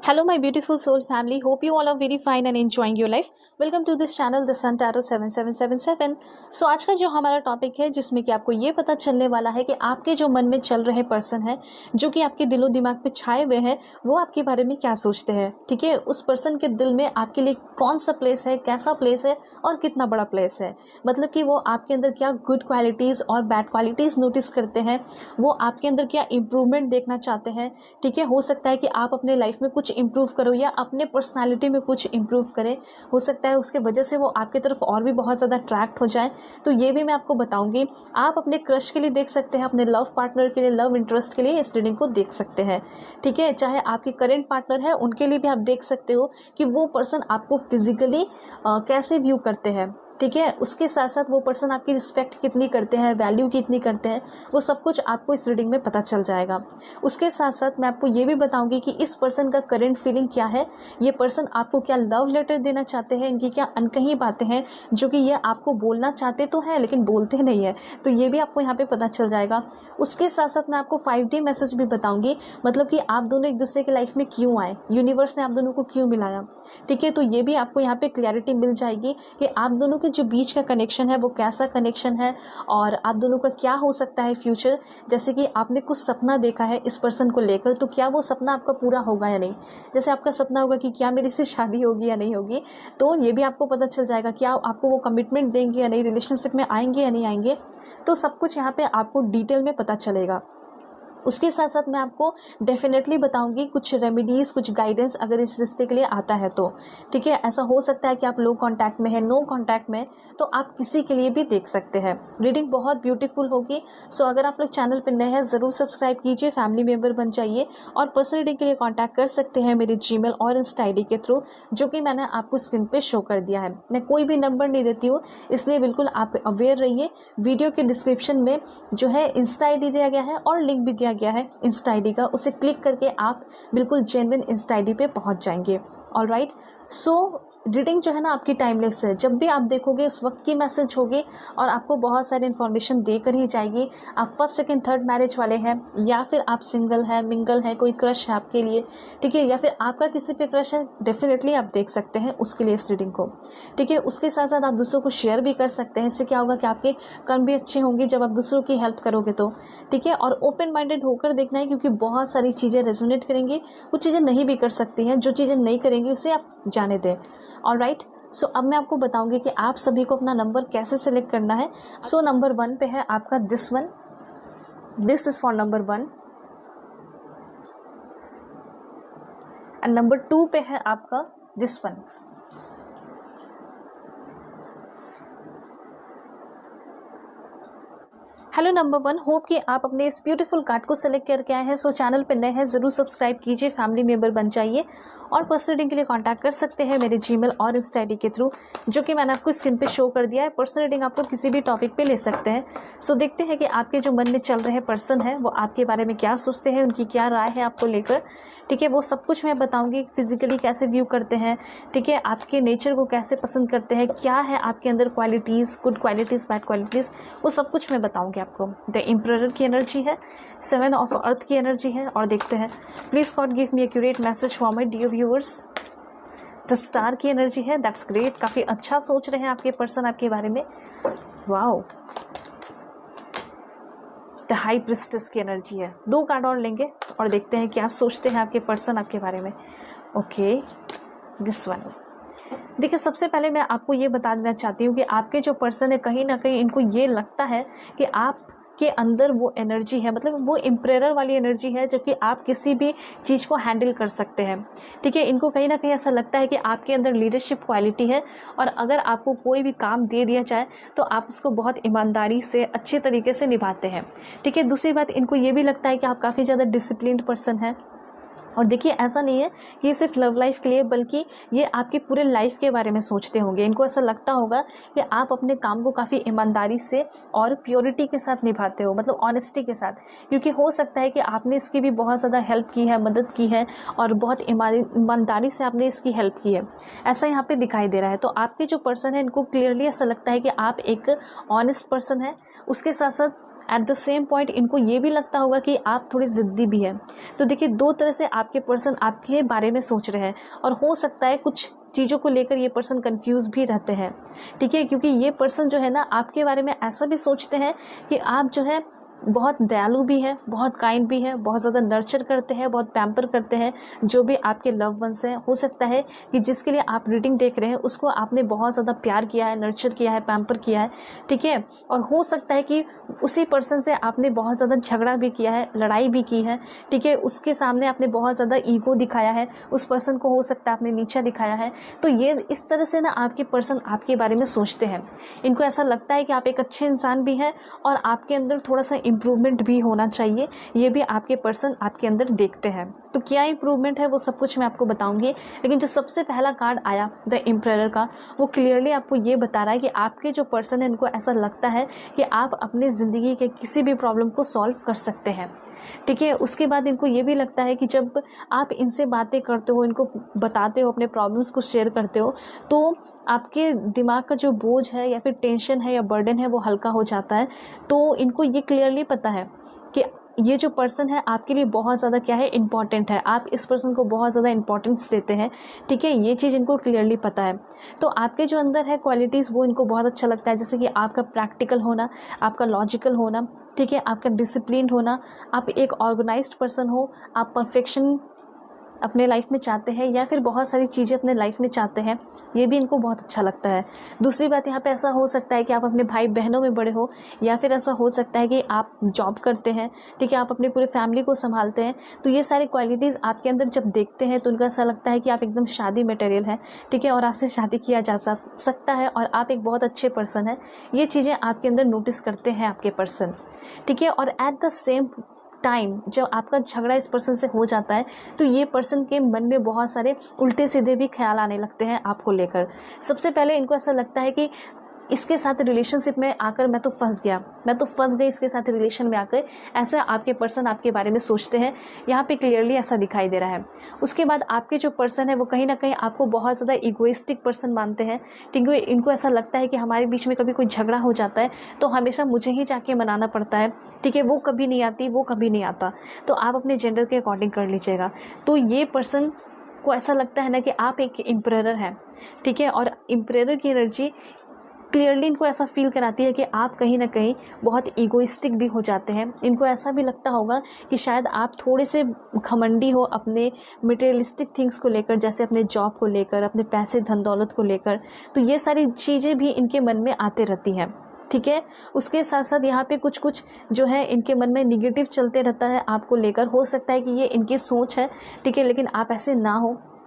Hello, my beautiful soul family. Hope you all are very fine and enjoying your life. Welcome to this channel, The Sun Tarot 7777. So आज का जो हमारा topic है जिसमें कि आपको ये पता चलने वाला है कि आपके जो मन में चल रहे पर्सन है जो कि आपके दिलो दिमाग पे छाए हुए हैं वो आपके बारे में क्या सोचते हैं। ठीक है, उस पर्सन के दिल में आपके लिए कौन सा प्लेस है, कैसा प्लेस है और कितना बड़ा प्लेस है। मतलब कि वो आपके अंदर क्या गुड क्वालिटीज़ और बैड क्वालिटीज़ नोटिस करते हैं, वो आपके अंदर क्या इम्प्रूवमेंट देखना चाहते हैं। ठीक है, हो सकता है कि आप अपने लाइफ में कुछ इम्प्रूव करो या अपने पर्सनालिटी में कुछ इम्प्रूव करें। हो सकता है उसके वजह से वो आपकी तरफ और भी बहुत ज़्यादा अट्रैक्ट हो जाए। तो ये भी मैं आपको बताऊंगी। आप अपने क्रश के लिए देख सकते हैं, अपने लव पार्टनर के लिए, लव इंटरेस्ट के लिए इस रीडिंग को देख सकते हैं। ठीक है, चाहे आपके करेंट पार्टनर है उनके लिए भी आप देख सकते हो कि वो पर्सन आपको फिजिकली कैसे व्यू करते हैं। ठीक है, उसके साथ साथ वो पर्सन आपकी रिस्पेक्ट कितनी करते हैं, वैल्यू कितनी करते हैं, वो सब कुछ आपको इस रीडिंग में पता चल जाएगा। उसके साथ साथ मैं आपको ये भी बताऊंगी कि इस पर्सन का करंट फीलिंग क्या है, ये पर्सन आपको क्या लव लेटर देना चाहते हैं, इनकी क्या अनकही बातें हैं जो कि ये आपको बोलना चाहते तो हैं लेकिन बोलते नहीं है, तो ये भी आपको यहाँ पे पता चल जाएगा। उसके साथ साथ मैं आपको 5D मैसेज भी बताऊंगी, मतलब कि आप दोनों एक दूसरे के लाइफ में क्यों आए, यूनिवर्स ने आप दोनों को क्यों मिलाया। ठीक है, तो ये भी आपको यहाँ पे क्लैरिटी मिल जाएगी कि आप दोनों जो बीच का कनेक्शन है वो कैसा कनेक्शन है और आप दोनों का क्या हो सकता है फ्यूचर। जैसे कि आपने कुछ सपना देखा है इस पर्सन को लेकर, तो क्या वो सपना आपका पूरा होगा या नहीं। जैसे आपका सपना होगा कि क्या मेरी से शादी होगी या नहीं होगी, तो ये भी आपको पता चल जाएगा। क्या आपको वो कमिटमेंट देंगे या नहीं, रिलेशनशिप में आएंगे या नहीं आएंगे, तो सब कुछ यहाँ पे आपको डिटेल में पता चलेगा। उसके साथ साथ मैं आपको डेफिनेटली बताऊंगी कुछ रेमेडीज़, कुछ गाइडेंस अगर इस रिश्ते के लिए आता है तो। ठीक है, ऐसा हो सकता है कि आप लो कांटेक्ट में है, नो कांटेक्ट में, तो आप किसी के लिए भी देख सकते हैं। रीडिंग बहुत ब्यूटीफुल होगी। सो अगर आप लोग चैनल पर नए हैं ज़रूर सब्सक्राइब कीजिए, फैमिली मेम्बर बन जाइए और पर्सनल रीडिंग के लिए कॉन्टैक्ट कर सकते हैं मेरे जीमेल और इंस्टा ID के थ्रू, जो कि मैंने आपको स्क्रीन पर शो कर दिया है। मैं कोई भी नंबर नहीं देती हूँ, इसलिए बिल्कुल आप अवेयर रहिए। वीडियो के डिस्क्रिप्शन में जो है इंस्टा ID दिया गया है और लिंक भी दिया गया है इंस्टा ID का, उसे क्लिक करके आप बिल्कुल जेन्युइन इंस्टा ID पे पहुंच जाएंगे। ऑलराइट, सो रीडिंग जो है ना आपकी टाइमलेस है, जब भी आप देखोगे उस वक्त की मैसेज होगी और आपको बहुत सारी इन्फॉर्मेशन देकर ही जाएगी। आप फर्स्ट सेकंड थर्ड मैरिज वाले हैं या फिर आप सिंगल है, मिंगल है, कोई क्रश है आपके लिए, ठीक है, या फिर आपका किसी पे क्रश है, डेफिनेटली आप देख सकते हैं उसके लिए इस रीडिंग को। ठीक है, उसके साथ साथ आप दूसरों को शेयर भी कर सकते हैं। इससे क्या होगा कि आपके कर्म भी अच्छे होंगे जब आप दूसरों की हेल्प करोगे तो। ठीक है, और ओपन माइंडेड होकर देखना है क्योंकि बहुत सारी चीज़ें रेजोनेट करेंगी, कुछ चीज़ें नहीं भी कर सकती हैं। जो चीज़ें नहीं करेंगी उसे आप जाने दें। ऑलराइट, सो अब मैं आपको बताऊंगी कि आप सभी को अपना नंबर कैसे सेलेक्ट करना है। सो नंबर 1 पे है आपका this one, this is for number 1, and number 2 पे है आपका this one. Hello number 1, hope कि आप अपने इस ब्यूटीफुल कार्ड को सेलेक्ट करके आए हैं। सो चैनल पे नए हैं ज़रूर सब्सक्राइब कीजिए, फैमिली मेम्बर बन जाइए और पर्सनल रीडिंग के लिए कांटेक्ट कर सकते हैं मेरे जीमेल और इंस्टा ID के थ्रू, जो कि मैंने आपको स्क्रीन पे शो कर दिया है। पर्सनल रीडिंग आपको किसी भी टॉपिक पे ले सकते हैं। सो देखते हैं कि आपके जो मन में चल रहे पर्सन है वो आपके बारे में क्या सोचते हैं, उनकी क्या राय है आपको लेकर। ठीक है, वो सब कुछ मैं बताऊँगी, फिजिकली कैसे व्यू करते हैं, ठीक है, आपके नेचर को कैसे पसंद करते हैं, क्या है आपके अंदर qualities, good qualities, bad qualities, वो सब कुछ मैं बताऊँगी आपको। द एम्परर की एनर्जी है, 7 ऑफ अर्थ की एनर्जी है, और देखते हैं please God give me accurate message for my dear viewers. The star की एनर्जी है, दैट्स ग्रेट, काफ़ी अच्छा सोच रहे हैं आपके पर्सन आपके बारे में। वाओ, द हाई प्रिस्टेस की एनर्जी है। 2 कार्ड और लेंगे और देखते हैं क्या सोचते हैं आपके पर्सन आपके बारे में। Okay, this one. देखिए, सबसे पहले मैं आपको ये बता देना चाहती हूँ कि आपके जो पर्सन है कहीं ना कहीं इनको ये लगता है कि आप के अंदर वो एनर्जी है, मतलब वो एम्परर वाली एनर्जी है, जो कि आप किसी भी चीज़ को हैंडल कर सकते हैं। ठीक है, इनको कहीं ना कहीं ऐसा लगता है कि आपके अंदर लीडरशिप क्वालिटी है और अगर आपको कोई भी काम दे दिया जाए तो आप उसको बहुत ईमानदारी से अच्छे तरीके से निभाते हैं। ठीक है, दूसरी बात, इनको ये भी लगता है कि आप काफ़ी ज़्यादा डिसिप्लिन्ड पर्सन हैं। और देखिए, ऐसा नहीं है कि ये सिर्फ लव लाइफ के लिए, बल्कि ये आपके पूरे लाइफ के बारे में सोचते होंगे। इनको ऐसा लगता होगा कि आप अपने काम को काफ़ी ईमानदारी से और प्योरिटी के साथ निभाते हो, मतलब ऑनेस्टी के साथ, क्योंकि हो सकता है कि आपने इसकी भी बहुत ज़्यादा हेल्प की है, मदद की है और बहुत ईमानदारी से आपने इसकी हेल्प की है, ऐसा यहाँ पे दिखाई दे रहा है। तो आपके जो पर्सन है इनको क्लियरली ऐसा लगता है कि आप एक ऑनेस्ट पर्सन है। उसके साथ साथ एट द सेम पॉइंट इनको ये भी लगता होगा कि आप थोड़ी ज़िद्दी भी है। तो देखिए, दो तरह से आपके पर्सन आपके बारे में सोच रहे हैं, और हो सकता है कुछ चीज़ों को लेकर ये पर्सन कंफ्यूज भी रहते हैं, ठीक है, क्योंकि ये पर्सन जो है ना आपके बारे में ऐसा भी सोचते हैं कि आप जो है बहुत दयालु भी है, बहुत काइंड भी है, बहुत ज़्यादा नर्चर करते हैं, बहुत पैम्पर करते हैं जो भी आपके लव वंस हैं। हो सकता है कि जिसके लिए आप रीडिंग देख रहे हैं उसको आपने बहुत ज़्यादा प्यार किया है, नर्चर किया है, पैम्पर किया है, ठीक है। और हो सकता है कि उसी पर्सन से आपने बहुत ज़्यादा झगड़ा भी किया है, लड़ाई भी की है, ठीक है। उसके सामने आपने बहुत ज़्यादा ईगो दिखाया है, उस पर्सन को हो सकता है आपने नीचा दिखाया है। तो ये इस तरह से ना आपके पर्सन आपके बारे में सोचते हैं। इनको ऐसा लगता है कि आप एक अच्छे इंसान भी हैं और आपके अंदर थोड़ा सा इम्प्रूवमेंट भी होना चाहिए, ये भी आपके पर्सन आपके अंदर देखते हैं। तो क्या इम्प्रूवमेंट है वो सब कुछ मैं आपको बताऊंगी, लेकिन जो सबसे पहला कार्ड आया द एम्परर का, वो क्लियरली आपको ये बता रहा है कि आपके जो पर्सन है इनको ऐसा लगता है कि आप अपनी ज़िंदगी के किसी भी प्रॉब्लम को सॉल्व कर सकते हैं, ठीक है। उसके बाद इनको ये भी लगता है कि जब आप इनसे बातें करते हो, इनको बताते हो, अपने प्रॉब्लम्स को शेयर करते हो, तो आपके दिमाग का जो बोझ है या फिर टेंशन है या बर्डन है वो हल्का हो जाता है। तो इनको ये क्लियरली पता है कि ये जो पर्सन है आपके लिए बहुत ज़्यादा क्या है, इम्पॉर्टेंट है, आप इस पर्सन को बहुत ज़्यादा इंपॉर्टेंस देते हैं, ठीक है। ये चीज़ इनको क्लियरली पता है। तो आपके जो अंदर है क्वालिटीज़ वो इनको बहुत अच्छा लगता है, जैसे कि आपका प्रैक्टिकल होना, आपका लॉजिकल होना, ठीक है, आपका डिसिप्लिन होना, आप एक ऑर्गेनाइज्ड पर्सन हो, आप परफेक्शन अपने लाइफ में चाहते हैं या फिर बहुत सारी चीज़ें अपने लाइफ में चाहते हैं, ये भी इनको बहुत अच्छा लगता है। दूसरी बात, यहाँ पे ऐसा हो सकता है कि आप अपने भाई बहनों में बड़े हो, या फिर ऐसा हो सकता है कि आप जॉब करते हैं, ठीक है, आप अपनी पूरी फैमिली को संभालते हैं। तो ये सारी क्वालिटीज़ आपके अंदर जब देखते हैं तो उनको ऐसा लगता है कि आप एकदम शादी मटेरियल है, ठीक है, और आपसे शादी किया जा सकता है और आप एक बहुत अच्छे पर्सन हैं। ये चीज़ें आपके अंदर नोटिस करते हैं आपके पर्सन, ठीक है। और एट द सेम टाइम जब आपका झगड़ा इस पर्सन से हो जाता है तो ये पर्सन के मन में बहुत सारे उल्टे सीधे भी ख्याल आने लगते हैं आपको लेकर। सबसे पहले इनको ऐसा लगता है कि इसके साथ रिलेशनशिप में आकर मैं तो फंस गई इसके साथ रिलेशन में आकर, ऐसा आपके पर्सन आपके बारे में सोचते हैं। यहाँ पे क्लियरली ऐसा दिखाई दे रहा है। उसके बाद आपके जो पर्सन है वो कहीं ना कहीं आपको बहुत ज़्यादा इगोइस्टिक पर्सन मानते हैं, ठीक है। इनको ऐसा लगता है कि हमारे बीच में कभी कोई झगड़ा हो जाता है तो हमेशा मुझे ही जाके मनाना पड़ता है, ठीक है, वो कभी नहीं आती, वो कभी नहीं आता। तो आप अपने जेंडर के अकॉर्डिंग कर लीजिएगा। तो ये पर्सन को ऐसा लगता है ना कि आप एक एम्परर हैं, ठीक है, और एम्परर की एनर्जी क्लियरली इनको ऐसा फील कराती है कि आप कहीं ना कहीं बहुत ईगोइस्टिक भी हो जाते हैं। इनको ऐसा भी लगता होगा कि शायद आप थोड़े से घमंडी हो अपने मटेरियलिस्टिक थिंग्स को लेकर, जैसे अपने जॉब को लेकर, अपने पैसे धन दौलत को लेकर। तो ये सारी चीज़ें भी इनके मन में आते रहती हैं, ठीक है। उसके साथ साथ यहाँ पे कुछ कुछ जो है इनके मन में निगेटिव चलते रहता है आपको लेकर। हो सकता है कि ये इनकी सोच है, ठीक है, लेकिन आप ऐसे ना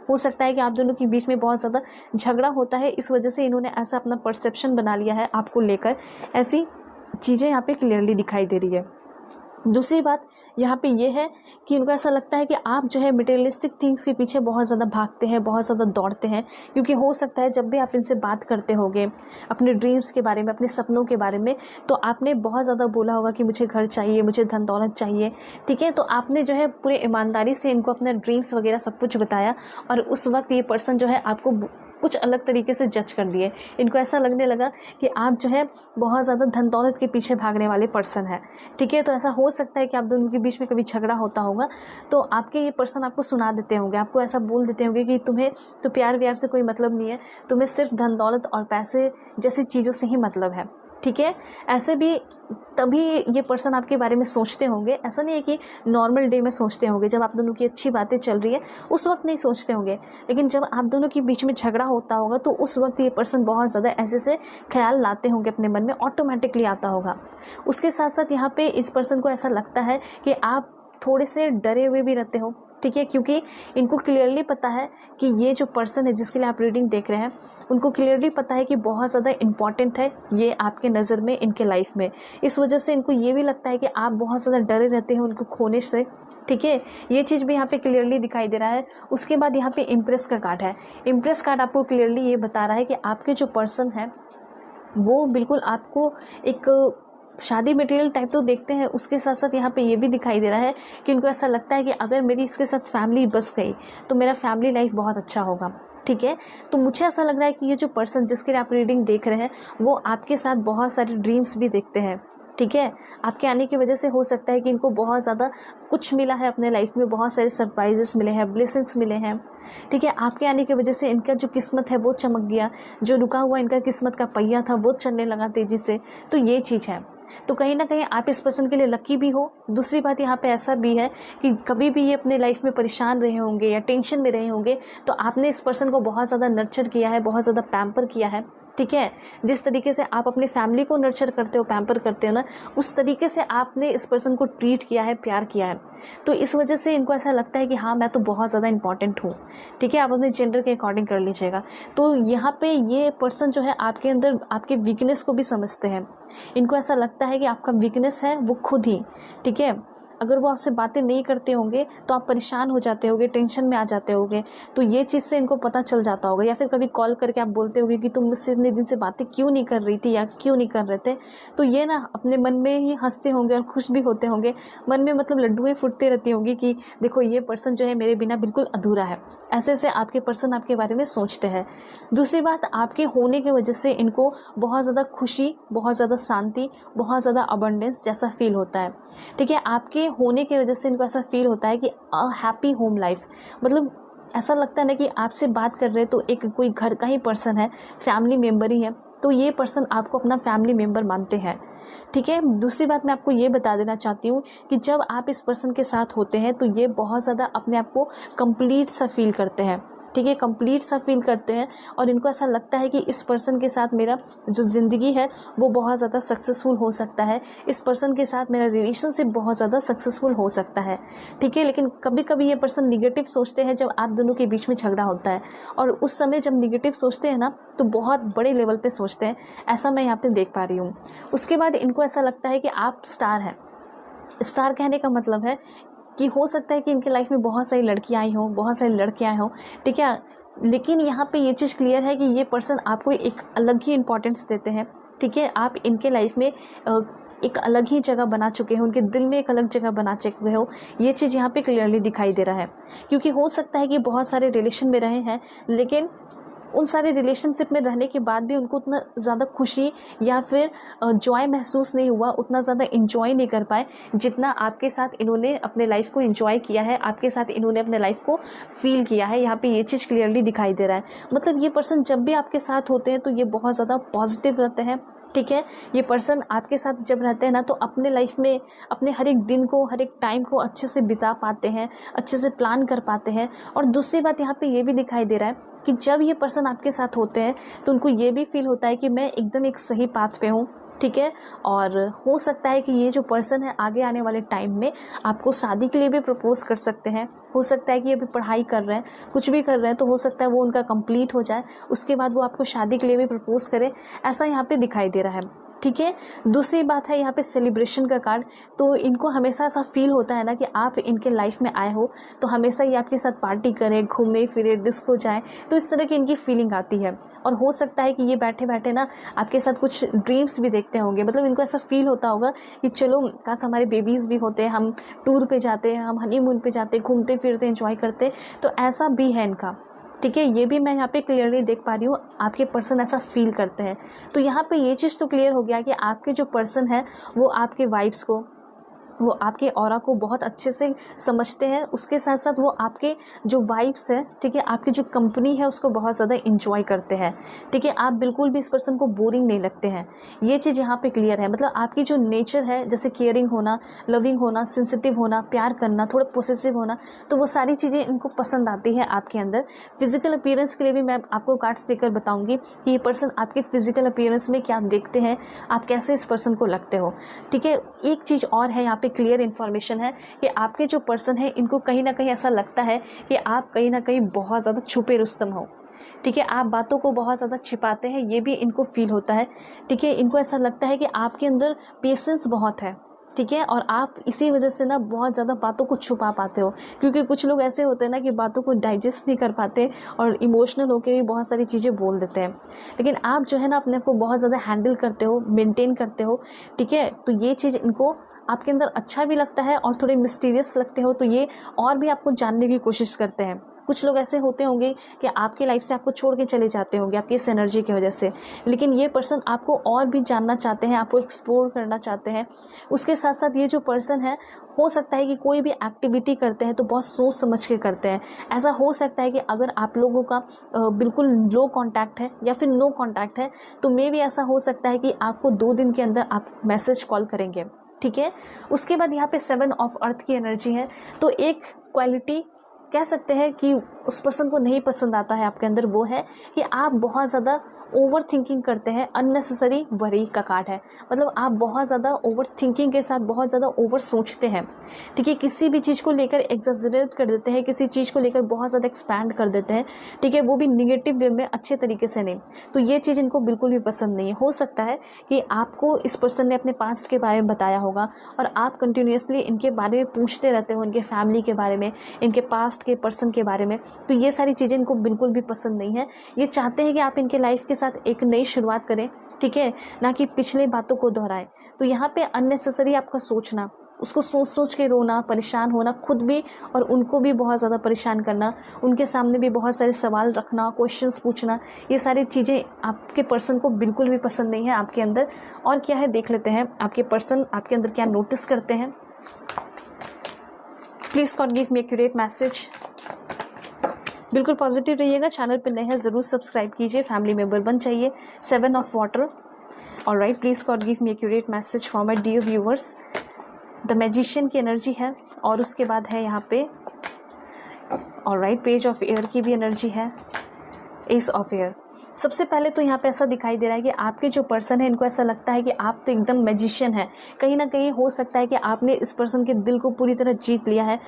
हो सकता है कि आप दोनों के बीच में बहुत ज़्यादा झगड़ा होता है, इस वजह से इन्होंने ऐसा अपना परसेप्शन बना लिया है आपको लेकर। ऐसी चीज़ें यहाँ पे क्लियरली दिखाई दे रही है। दूसरी बात यहाँ पे ये है कि इनको ऐसा लगता है कि आप जो है मटेरियलिस्टिक थिंग्स के पीछे बहुत ज़्यादा भागते हैं, बहुत ज़्यादा दौड़ते हैं, क्योंकि हो सकता है जब भी आप इनसे बात करते होंगे अपने ड्रीम्स के बारे में, अपने सपनों के बारे में, तो आपने बहुत ज़्यादा बोला होगा कि मुझे घर चाहिए, मुझे धन दौलत चाहिए, ठीक है। तो आपने जो है पूरे ईमानदारी से इनको अपने ड्रीम्स वगैरह सब कुछ बताया, और उस वक्त ये पर्सन जो है आपको कुछ अलग तरीके से जज कर दिए। इनको ऐसा लगने लगा कि आप जो है बहुत ज़्यादा धन दौलत के पीछे भागने वाले पर्सन है, ठीक है। तो ऐसा हो सकता है कि आप दोनों के बीच में कभी झगड़ा होता होगा तो आपके ये पर्सन आपको सुना देते होंगे, आपको ऐसा बोल देते होंगे कि तुम्हें तो प्यार व्यार से कोई मतलब नहीं है, तुम्हें सिर्फ धन दौलत और पैसे जैसी चीज़ों से ही मतलब है, ठीक है। ऐसे भी तभी ये पर्सन आपके बारे में सोचते होंगे। ऐसा नहीं है कि नॉर्मल डे में सोचते होंगे, जब आप दोनों की अच्छी बातें चल रही है उस वक्त नहीं सोचते होंगे, लेकिन जब आप दोनों के बीच में झगड़ा होता होगा तो उस वक्त ये पर्सन बहुत ज़्यादा ऐसे ख्याल लाते होंगे अपने मन में, ऑटोमेटिकली आता होगा। उसके साथ साथ यहाँ पे इस पर्सन को ऐसा लगता है कि आप थोड़े से डरे हुए भी रहते हो, ठीक है, क्योंकि इनको क्लियरली पता है कि ये जो पर्सन है जिसके लिए आप रीडिंग देख रहे हैं, उनको क्लियरली पता है कि बहुत ज़्यादा इम्पॉर्टेंट है ये आपके नज़र में, इनके लाइफ में। इस वजह से इनको ये भी लगता है कि आप बहुत ज़्यादा डरे रहते हैं उनको खोने से, ठीक है। ये चीज़ भी यहाँ पे क्लियरली दिखाई दे रहा है। उसके बाद यहाँ पे इम्प्रेस का कार्ड है। इम्प्रेस कार्ड आपको क्लियरली ये बता रहा है कि आपके जो पर्सन है वो बिल्कुल आपको एक शादी मटेरियल टाइप तो देखते हैं, उसके साथ साथ यहाँ पे ये भी दिखाई दे रहा है कि उनको ऐसा लगता है कि अगर मेरी इसके साथ फैमिली बस गई तो मेरा फैमिली लाइफ बहुत अच्छा होगा, ठीक है। तो मुझे ऐसा लग रहा है कि ये जो पर्सन जिसके लिए आप रीडिंग देख रहे हैं वो आपके साथ बहुत सारे ड्रीम्स भी देखते हैं, ठीक है। आपके आने की वजह से हो सकता है कि इनको बहुत ज़्यादा कुछ मिला है अपने लाइफ में, बहुत सारे सरप्राइजेस मिले हैं, ब्लेसिंग्स मिले हैं, ठीक है। आपके आने की वजह से इनका जो किस्मत है वो चमक गया, जो रुका हुआ इनका किस्मत का पहिया था वो चलने लगा तेज़ी से। तो ये चीज़ है। तो कहीं ना कहीं आप इस पर्सन के लिए लकी भी हो। दूसरी बात यहाँ पे ऐसा भी है कि कभी भी ये अपने लाइफ में परेशान रहे होंगे या टेंशन में रहे होंगे, तो आपने इस पर्सन को बहुत ज़्यादा नर्चर किया है, बहुत ज़्यादा पैम्पर किया है, ठीक है। जिस तरीके से आप अपने फैमिली को नर्चर करते हो, पैम्पर करते हो ना, उस तरीके से आपने इस पर्सन को ट्रीट किया है, प्यार किया है। तो इस वजह से इनको ऐसा लगता है कि हाँ, मैं तो बहुत ज़्यादा इंपॉर्टेंट हूँ, ठीक है। आप अपने जेंडर के अकॉर्डिंग कर लीजिएगा। तो यहाँ पे ये पर्सन जो है आपके अंदर आपके वीकनेस को भी समझते हैं। इनको ऐसा लगता है कि आपका वीकनेस है वो खुद ही, ठीक है। अगर वो आपसे बातें नहीं करते होंगे तो आप परेशान हो जाते होगे, टेंशन में आ जाते होगे। तो ये चीज़ से इनको पता चल जाता होगा, या फिर कभी कॉल करके आप बोलते होगे कि तुम मुझसे इतने दिन से बातें क्यों नहीं कर रही थी या क्यों नहीं कर रहे थे। तो ये ना अपने मन में ही हंसते होंगे और खुश भी होते होंगे, मन में मतलब लड्डुएं फूटती रहती होंगी कि देखो ये पर्सन जो है मेरे बिना बिल्कुल अधूरा है। ऐसे ऐसे आपके पर्सन आपके बारे में सोचते हैं। दूसरी बात, आपके होने की वजह से इनको बहुत ज़्यादा खुशी, बहुत ज़्यादा शांति, बहुत ज़्यादा अबंडेंस जैसा फील होता है, ठीक है। आपके होने की वजह से इनको ऐसा फील होता है कि अ हैप्पी होम लाइफ, मतलब ऐसा लगता है ना कि आपसे बात कर रहे हैं तो एक कोई घर का ही पर्सन है, फैमिली मेम्बर ही है, तो ये पर्सन आपको अपना फैमिली मेम्बर मानते हैं, ठीक है। दूसरी बात मैं आपको ये बता देना चाहती हूँ कि जब आप इस पर्सन के साथ होते हैं तो ये बहुत ज़्यादा अपने आप को कंप्लीट सा फील करते हैं, ठीक है, कंप्लीट सा फील करते हैं। और इनको ऐसा लगता है कि इस पर्सन के साथ मेरा जो ज़िंदगी है वो बहुत ज़्यादा सक्सेसफुल हो सकता है, इस पर्सन के साथ मेरा रिलेशनशिप बहुत ज़्यादा सक्सेसफुल हो सकता है, ठीक है। लेकिन कभी कभी ये पर्सन निगेटिव सोचते हैं जब आप दोनों के बीच में झगड़ा होता है, और उस समय जब निगेटिव सोचते हैं ना तो बहुत बड़े लेवल पे सोचते हैं, ऐसा मैं यहाँ पे देख पा रही हूँ। उसके बाद इनको ऐसा लगता है कि आप स्टार हैं। स्टार कहने का मतलब है कि हो सकता है कि इनके लाइफ में बहुत सारी लड़कियाँ आई हों, बहुत सारे लड़के आए हों, ठीक है। लेकिन यहाँ पे ये चीज़ क्लियर है कि ये पर्सन आपको एक अलग ही इम्पोर्टेंस देते हैं, ठीक है। आप इनके लाइफ में एक अलग ही जगह बना चुके हो, उनके दिल में एक अलग जगह बना चुके हो। ये चीज़ यहाँ पे क्लियरली दिखाई दे रहा है, क्योंकि हो सकता है कि बहुत सारे रिलेशन में रहे हैं, लेकिन उन सारे रिलेशनशिप में रहने के बाद भी उनको उतना ज़्यादा खुशी या फिर जॉय महसूस नहीं हुआ, उतना ज़्यादा इंजॉय नहीं कर पाए जितना आपके साथ इन्होंने अपने लाइफ को इंजॉय किया है, आपके साथ इन्होंने अपने लाइफ को फील किया है। यहाँ पे ये चीज़ क्लियरली दिखाई दे रहा है। मतलब ये पर्सन जब भी आपके साथ होते हैं तो ये बहुत ज़्यादा पॉजिटिव रहते हैं, ठीक है। ये पर्सन आपके साथ जब रहते हैं ना तो अपने लाइफ में अपने हर एक दिन को, हर एक टाइम को अच्छे से बिता पाते हैं, अच्छे से प्लान कर पाते हैं। और दूसरी बात यहाँ पे ये भी दिखाई दे रहा है कि जब ये पर्सन आपके साथ होते हैं तो उनको ये भी फील होता है कि मैं एकदम एक सही पाथ पे हूँ, ठीक है। और हो सकता है कि ये जो पर्सन है आगे आने वाले टाइम में आपको शादी के लिए भी प्रपोज कर सकते हैं। हो सकता है कि अभी पढ़ाई कर रहे हैं, कुछ भी कर रहे हैं, तो हो सकता है वो उनका कंप्लीट हो जाए, उसके बाद वो आपको शादी के लिए भी प्रपोज करें, ऐसा यहाँ पे दिखाई दे रहा है, ठीक है। दूसरी बात है यहाँ पे सेलिब्रेशन का कार्ड। तो इनको हमेशा ऐसा फील होता है ना कि आप इनके लाइफ में आए हो तो हमेशा ये आपके साथ पार्टी करें, घूमे फिरे, डिस्को जाए, तो इस तरह की इनकी फीलिंग आती है। और हो सकता है कि ये बैठे बैठे ना आपके साथ कुछ ड्रीम्स भी देखते होंगे, मतलब इनको ऐसा फील होता होगा कि चलो काश हमारे बेबीज़ भी होते, हम टूर पे जाते, हम हनीमून पे जाते, घूमते फिरते एंजॉय करते। तो ऐसा भी है इनका, ठीक है। ये भी मैं यहाँ पे क्लियरली देख पा रही हूँ, आपके पर्सन ऐसा फील करते हैं। तो यहाँ पे ये चीज़ तो क्लियर हो गया कि आपके जो पर्सन है वो आपके वाइब्स को, वो आपके ऑरा को बहुत अच्छे से समझते हैं। उसके साथ साथ वो आपके जो वाइब्स है, ठीक है, आपकी जो कंपनी है उसको बहुत ज़्यादा इंजॉय करते हैं, ठीक है। आप बिल्कुल भी इस पर्सन को बोरिंग नहीं लगते हैं, ये चीज़ यहाँ पे क्लियर है। मतलब आपकी जो नेचर है, जैसे केयरिंग होना, लविंग होना, सेंसिटिव होना, प्यार करना, थोड़ा पोसेसिव होना, तो वो सारी चीज़ें इनको पसंद आती है आपके अंदर। फिजिकल अपीयरेंस के लिए भी मैं आपको कार्ड्स देकर बताऊँगी कि ये पर्सन आपके फिजिकल अपीयरेंस में क्या देखते हैं, आप कैसे इस पर्सन को लगते हो, ठीक है। एक चीज़ और है यहाँ पे क्लियर इन्फॉर्मेशन है कि आपके जो पर्सन है इनको कहीं ना कहीं ऐसा लगता है कि आप कहीं ना कहीं बहुत ज़्यादा छुपे रुस्तम हो, ठीक है। आप बातों को बहुत ज़्यादा छिपाते हैं, ये भी इनको फील होता है, ठीक है। इनको ऐसा लगता है कि आपके अंदर पेशेंस बहुत है, ठीक है। और आप इसी वजह से ना बहुत ज़्यादा बातों को छुपा पाते हो, क्योंकि कुछ लोग ऐसे होते हैं ना कि बातों को डाइजेस्ट नहीं कर पाते और इमोशनल होकर भी बहुत सारी चीज़ें बोल देते हैं। लेकिन आप जो है ना अपने आप को बहुत ज़्यादा हैंडल करते हो, मेंटेन करते हो, ठीक है। तो ये चीज़ इनको आपके अंदर अच्छा भी लगता है और थोड़े मिस्टीरियस लगते हो, तो ये और भी आपको जानने की कोशिश करते हैं। कुछ लोग ऐसे होते होंगे कि आपकी लाइफ से आपको छोड़ के चले जाते होंगे आपकी इस एनर्जी की वजह से, लेकिन ये पर्सन आपको और भी जानना चाहते हैं, आपको एक्सप्लोर करना चाहते हैं। उसके साथ साथ ये जो पर्सन है, हो सकता है कि कोई भी एक्टिविटी करते हैं तो बहुत सोच समझ के करते हैं। ऐसा हो सकता है कि अगर आप लोगों का बिल्कुल लो कांटेक्ट है या फिर नो कांटेक्ट है, तो मे भी ऐसा हो सकता है कि आपको 2 दिन के अंदर आप मैसेज कॉल करेंगे, ठीक है। उसके बाद यहाँ पे 7 ऑफ अर्थ की एनर्जी है। तो एक क्वालिटी कह सकते हैं कि उस पर्सन को नहीं पसंद आता है आपके अंदर, वो है कि आप बहुत ज़्यादा ओवर थिंकिंग करते हैं। अननेसेसरी वरी का कार्ड है, मतलब आप बहुत ज़्यादा ओवर थिंकिंग के साथ बहुत ज़्यादा ओवर सोचते हैं, ठीक है। किसी भी चीज़ को लेकर एग्जैजरेट कर देते हैं, किसी चीज़ को लेकर बहुत ज़्यादा एक्सपैंड कर देते हैं, ठीक है, वो भी निगेटिव वे में, अच्छे तरीके से नहीं। तो ये चीज़ इनको बिल्कुल भी पसंद नहीं है। हो सकता है कि आपको इस पर्सन ने अपने पास्ट के बारे में बताया होगा और आप कंटिन्यूसली इनके बारे में पूछते रहते हो, इनके फैमिली के बारे में, इनके पास्ट के पर्सन के बारे में। तो ये सारी चीज़ें इनको बिल्कुल भी पसंद नहीं है। ये चाहते हैं कि आप इनके लाइफ के साथ एक नई शुरुआत करें, ठीक है, ना कि पिछले बातों को दोहराएं। तो यहाँ पे अननेसेसरी आपका सोचना, उसको सोच सोच के रोना, परेशान होना, खुद भी और उनको भी बहुत ज़्यादा परेशान करना, उनके सामने भी बहुत सारे सवाल रखना, क्वेश्चंस पूछना, ये सारी चीज़ें आपके पर्सन को बिल्कुल भी पसंद नहीं है आपके अंदर। और क्या है देख लेते हैं आपके पर्सन आपके अंदर क्या नोटिस करते हैं। Please God give me accurate message. बिल्कुल पॉजिटिव रहिएगा। चैनल पर नए हैं ज़रूर सब्सक्राइब कीजिए, फैमिली मेम्बर बन जाइए। 7 of water. Alright, please God give me accurate message for my dear viewers. The magician की एनर्जी है और उसके बाद है यहाँ पे ऑलराइट पेज ऑफ एयर की भी एनर्जी है, एस ऑफ एयर। सबसे पहले तो यहाँ पे ऐसा दिखाई दे रहा है कि आपके जो पर्सन है, इनको ऐसा लगता है कि आप तो एकदम मैजिशियन है। कहीं ना कहीं हो सकता है कि आपने इस पर्सन के दिल को पूरी तरह जीत लिया है।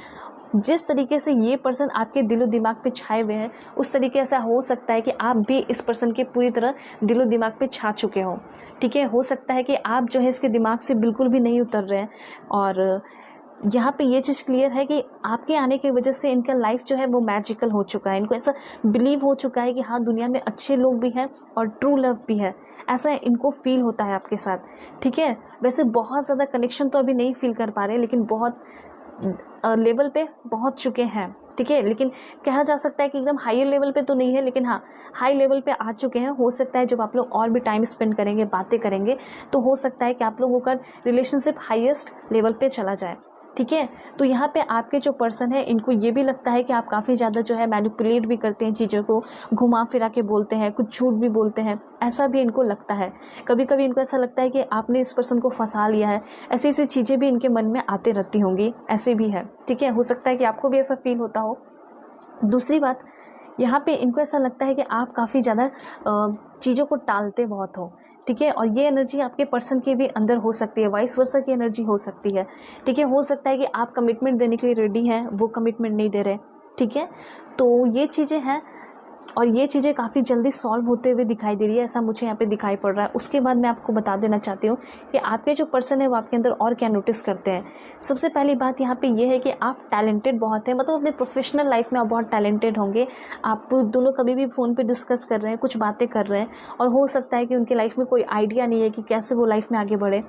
जिस तरीके से ये पर्सन आपके दिलो दिमाग पे छाए हुए हैं, उस तरीके से हो सकता है कि आप भी इस पर्सन के पूरी तरह दिलो दिमाग पे छा चुके हो, ठीक है। हो सकता है कि आप जो है इसके दिमाग से बिल्कुल भी नहीं उतर रहे हैं। और यहाँ पे ये चीज़ क्लियर है कि आपके आने की वजह से इनका लाइफ जो है वो मैजिकल हो चुका है। इनको ऐसा बिलीव हो चुका है कि हाँ, दुनिया में अच्छे लोग भी हैं और ट्रू लव भी है, ऐसा इनको फील होता है आपके साथ, ठीक है। वैसे बहुत ज़्यादा कनेक्शन तो अभी नहीं फील कर पा रहे, लेकिन बहुत लेवल पे पहुंच चुके हैं, ठीक है। लेकिन कहा जा सकता है कि एकदम हायर लेवल पे तो नहीं है, लेकिन हाँ, हाई लेवल पे आ चुके हैं। हो सकता है जब आप लोग और भी टाइम स्पेंड करेंगे, बातें करेंगे, तो हो सकता है कि आप लोगों का रिलेशनशिप हाईएस्ट लेवल पे चला जाए, ठीक है। तो यहाँ पे आपके जो पर्सन है, इनको ये भी लगता है कि आप काफ़ी ज़्यादा जो है मैनिपुलेट भी करते हैं, चीज़ों को घुमा फिरा के बोलते हैं, कुछ झूठ भी बोलते हैं, ऐसा भी इनको लगता है। कभी कभी इनको ऐसा लगता है कि आपने इस पर्सन को फंसा लिया है। ऐसी ऐसी चीज़ें भी इनके मन में आते रहती होंगी, ऐसे भी है, ठीक है। हो सकता है कि आपको भी ऐसा फील होता हो। दूसरी बात, यहाँ पे इनको ऐसा लगता है कि आप काफ़ी ज़्यादा चीज़ों को टालते बहुत हो, ठीक है। और ये एनर्जी आपके पर्सन के भी अंदर हो सकती है, वाइस वर्सा की एनर्जी हो सकती है, ठीक है। हो सकता है कि आप कमिटमेंट देने के लिए रेडी हैं, वो कमिटमेंट नहीं दे रहे, ठीक है। तो ये चीज़ें हैं और ये चीज़ें काफ़ी जल्दी सॉल्व होते हुए दिखाई दे रही है, ऐसा मुझे यहाँ पे दिखाई पड़ रहा है। उसके बाद मैं आपको बता देना चाहती हूँ कि आपके जो पर्सन है वो आपके अंदर और क्या नोटिस करते हैं। सबसे पहली बात यहाँ पे ये है कि आप टैलेंटेड बहुत हैं, मतलब अपने प्रोफेशनल लाइफ में आप बहुत टैलेंटेड होंगे। आप दोनों कभी भी फ़ोन पे डिस्कस कर रहे हैं, कुछ बातें कर रहे हैं, और हो सकता है कि उनके लाइफ में कोई आइडिया नहीं है कि कैसे वो लाइफ में आगे बढ़े।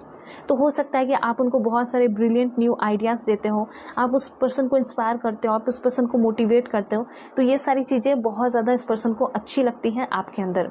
तो हो सकता है कि आप उनको बहुत सारे ब्रिलियंट न्यू आइडियाज़ देते हो, आप उस पर्सन को इंस्पायर करते हो, आप उस पर्सन को मोटिवेट करते हो। तो ये सारी चीज़ें बहुत ज़्यादा इस पर्सन को अच्छी लगती हैं आपके अंदर।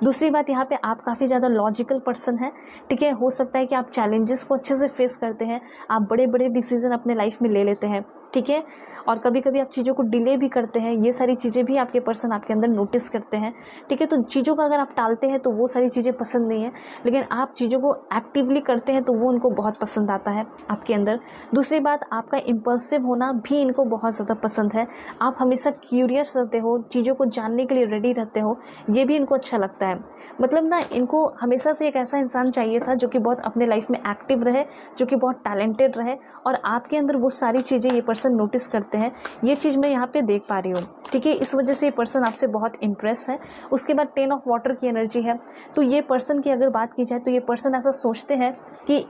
दूसरी बात, यहाँ पे आप काफ़ी ज़्यादा लॉजिकल पर्सन हैं, ठीक है। हो सकता है कि आप चैलेंजेस को अच्छे से फेस करते हैं, आप बड़े बड़े डिसीजन अपने लाइफ में ले लेते हैं, ठीक है। और कभी कभी आप चीज़ों को डिले भी करते हैं। ये सारी चीज़ें भी आपके पर्सन आपके अंदर नोटिस करते हैं, ठीक है। तो चीज़ों का अगर आप टालते हैं तो वो सारी चीज़ें पसंद नहीं है, लेकिन आप चीज़ों को एक्टिवली करते हैं तो वो उनको बहुत पसंद आता है आपके अंदर। दूसरी बात, आपका इम्पल्सिव होना भी इनको बहुत ज़्यादा पसंद है। आप हमेशा क्यूरियस रहते हो, चीज़ों को जानने के लिए रेडी रहते हो, ये भी इनको अच्छा लगता है। मतलब ना, इनको हमेशा से एक ऐसा इंसान चाहिए था जो कि बहुत अपने लाइफ में एक्टिव रहे, जो कि बहुत टैलेंटेड रहे, और आपके अंदर वो सारी चीज़ें ये पर्सन नोटिस करते हैं। ये चीज़ मैं यहाँ पे देख पा रही हूँ, ठीक है। इस वजह से ये पर्सन आपसे बहुत इम्प्रेस है। उसके बाद 10 ऑफ वाटर की एनर्जी है। तो ये पर्सन की अगर बात की जाए तो ये पर्सन ऐसा सोचते हैं कि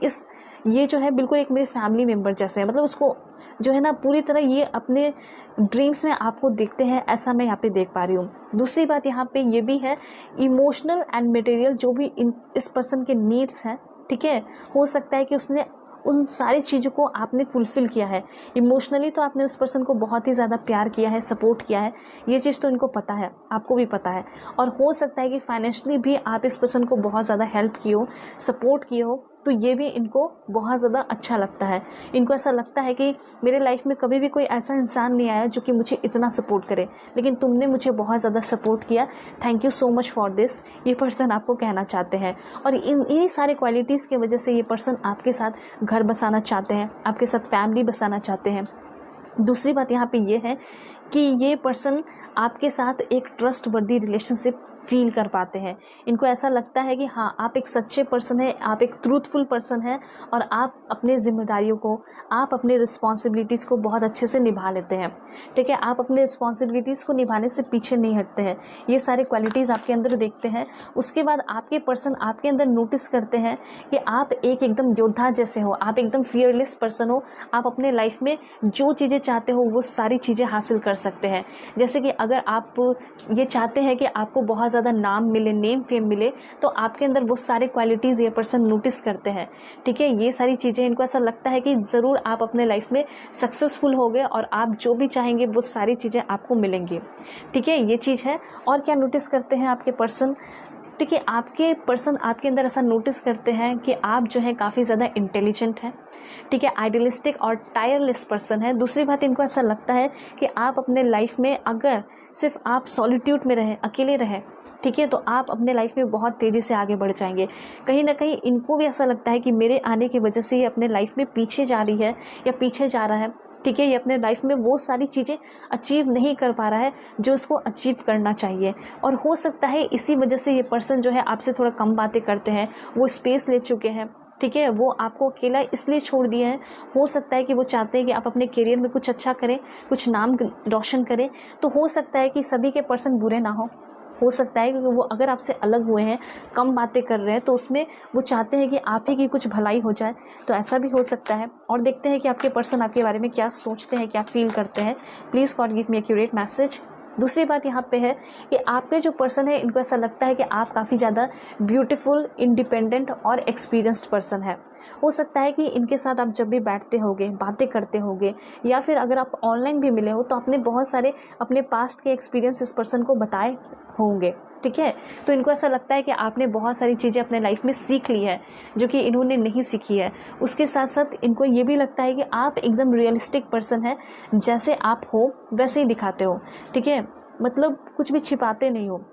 ये जो है बिल्कुल एक मेरे फैमिली मेम्बर जैसे है, मतलब उसको जो है ना पूरी तरह ये अपने ड्रीम्स में आपको देखते हैं, ऐसा मैं यहाँ पे देख पा रही हूँ। दूसरी बात यहाँ पे ये भी है, इमोशनल एंड मटेरियल जो भी इस पर्सन के नीड्स हैं, ठीक है। हो सकता है कि उसने उन सारी चीज़ों को आपने फुलफ़िल किया है। इमोशनली तो आपने उस पर्सन को बहुत ही ज़्यादा प्यार किया है, सपोर्ट किया है, ये चीज़ तो इनको पता है, आपको भी पता है। और हो सकता है कि फाइनेंशियली भी आप इस पर्सन को बहुत ज़्यादा हेल्प किए हो, सपोर्ट किए हो, तो ये भी इनको बहुत ज़्यादा अच्छा लगता है। इनको ऐसा लगता है कि मेरे लाइफ में कभी भी कोई ऐसा इंसान नहीं आया जो कि मुझे इतना सपोर्ट करे, लेकिन तुमने मुझे बहुत ज़्यादा सपोर्ट किया, thank you so much for this, ये पर्सन आपको कहना चाहते हैं। और इन्हीं सारे क्वालिटीज़ की वजह से ये पर्सन आपके साथ घर बसाना चाहते हैं, आपके साथ फैमिली बसाना चाहते हैं। दूसरी बात यहाँ पे ये है कि ये पर्सन आपके साथ एक ट्रस्ट वर्दी रिलेशनशिप फील कर पाते हैं। इनको ऐसा लगता है कि हाँ, आप एक सच्चे पर्सन हैं, आप एक ट्रूथफुल पर्सन हैं और आप अपने ज़िम्मेदारियों को, आप अपने रिस्पॉन्सिबिलिटीज़ को बहुत अच्छे से निभा लेते हैं। ठीक है, आप अपने रिस्पॉन्सिबिलिटीज़ को निभाने से पीछे नहीं हटते हैं। ये सारे क्वालिटीज़ आपके अंदर देखते हैं। उसके बाद आपके पर्सन आपके अंदर नोटिस करते हैं कि आप एक एकदम योद्धा जैसे हो, आप एकदम फियरलेस पर्सन हो। आप अपने लाइफ में जो चीज़ें चाहते हो वो सारी चीज़ें हासिल कर सकते हैं। जैसे कि अगर आप ये चाहते हैं कि आपको बहुत ज़्यादा नाम मिले, नेम फेम मिले, तो आपके अंदर वो सारे क्वालिटीज़ ये पर्सन नोटिस करते हैं। ठीक है, ये सारी चीज़ें इनको ऐसा लगता है कि ज़रूर आप अपने लाइफ में सक्सेसफुल होगे और आप जो भी चाहेंगे वो सारी चीज़ें आपको मिलेंगी। ठीक है, ये चीज़ है। और क्या नोटिस करते हैं आपके पर्सन? ठीक है, आपके पर्सन आपके अंदर ऐसा नोटिस करते हैं कि आप जो है काफ़ी ज़्यादा इंटेलिजेंट हैं। ठीक है, आइडियलिस्टिक और टायरलेस पर्सन है। दूसरी बात, इनको ऐसा लगता है कि आप अपने लाइफ में अगर सिर्फ आप सॉलिट्यूड में रहें, अकेले रहें, ठीक है, तो आप अपने लाइफ में बहुत तेज़ी से आगे बढ़ जाएंगे। कहीं ना कहीं इनको भी ऐसा लगता है कि मेरे आने की वजह से ये अपने लाइफ में पीछे जा रही है या पीछे जा रहा है। ठीक है, ये अपने लाइफ में वो सारी चीज़ें अचीव नहीं कर पा रहा है जो उसको अचीव करना चाहिए। और हो सकता है इसी वजह से ये पर्सन जो है आपसे थोड़ा कम बातें करते हैं, वो स्पेस ले चुके हैं। ठीक है, वो आपको अकेला इसलिए छोड़ दिए हैं, हो सकता है कि वो चाहते हैं कि आप अपने करियर में कुछ अच्छा करें, कुछ नाम रोशन करें। तो हो सकता है कि सभी के पर्सन बुरे ना हो सकता है कि वो अगर आपसे अलग हुए हैं, कम बातें कर रहे हैं, तो उसमें वो चाहते हैं कि आप ही की कुछ भलाई हो जाए, तो ऐसा भी हो सकता है। और देखते हैं कि आपके पर्सन आपके बारे में क्या सोचते हैं, क्या फील करते हैं। Please God give me accurate message. दूसरी बात यहाँ पे है कि आपके जो पर्सन है, इनको ऐसा लगता है कि आप काफ़ी ज़्यादा ब्यूटीफुल, इंडिपेंडेंट और एक्सपीरियंस्ड पर्सन है। हो सकता है कि इनके साथ आप जब भी बैठते होगे, बातें करते होगे, या फिर अगर आप ऑनलाइन भी मिले हो, तो आपने बहुत सारे अपने पास्ट के एक्सपीरियंस इस पर्सन को बताए होंगे। ठीक है, तो इनको ऐसा लगता है कि आपने बहुत सारी चीज़ें अपने लाइफ में सीख ली है जो कि इन्होंने नहीं सीखी है। उसके साथ साथ इनको ये भी लगता है कि आप एकदम रियलिस्टिक पर्सन है, जैसे आप हो वैसे ही दिखाते हो। ठीक है, मतलब कुछ भी छिपाते नहीं हो।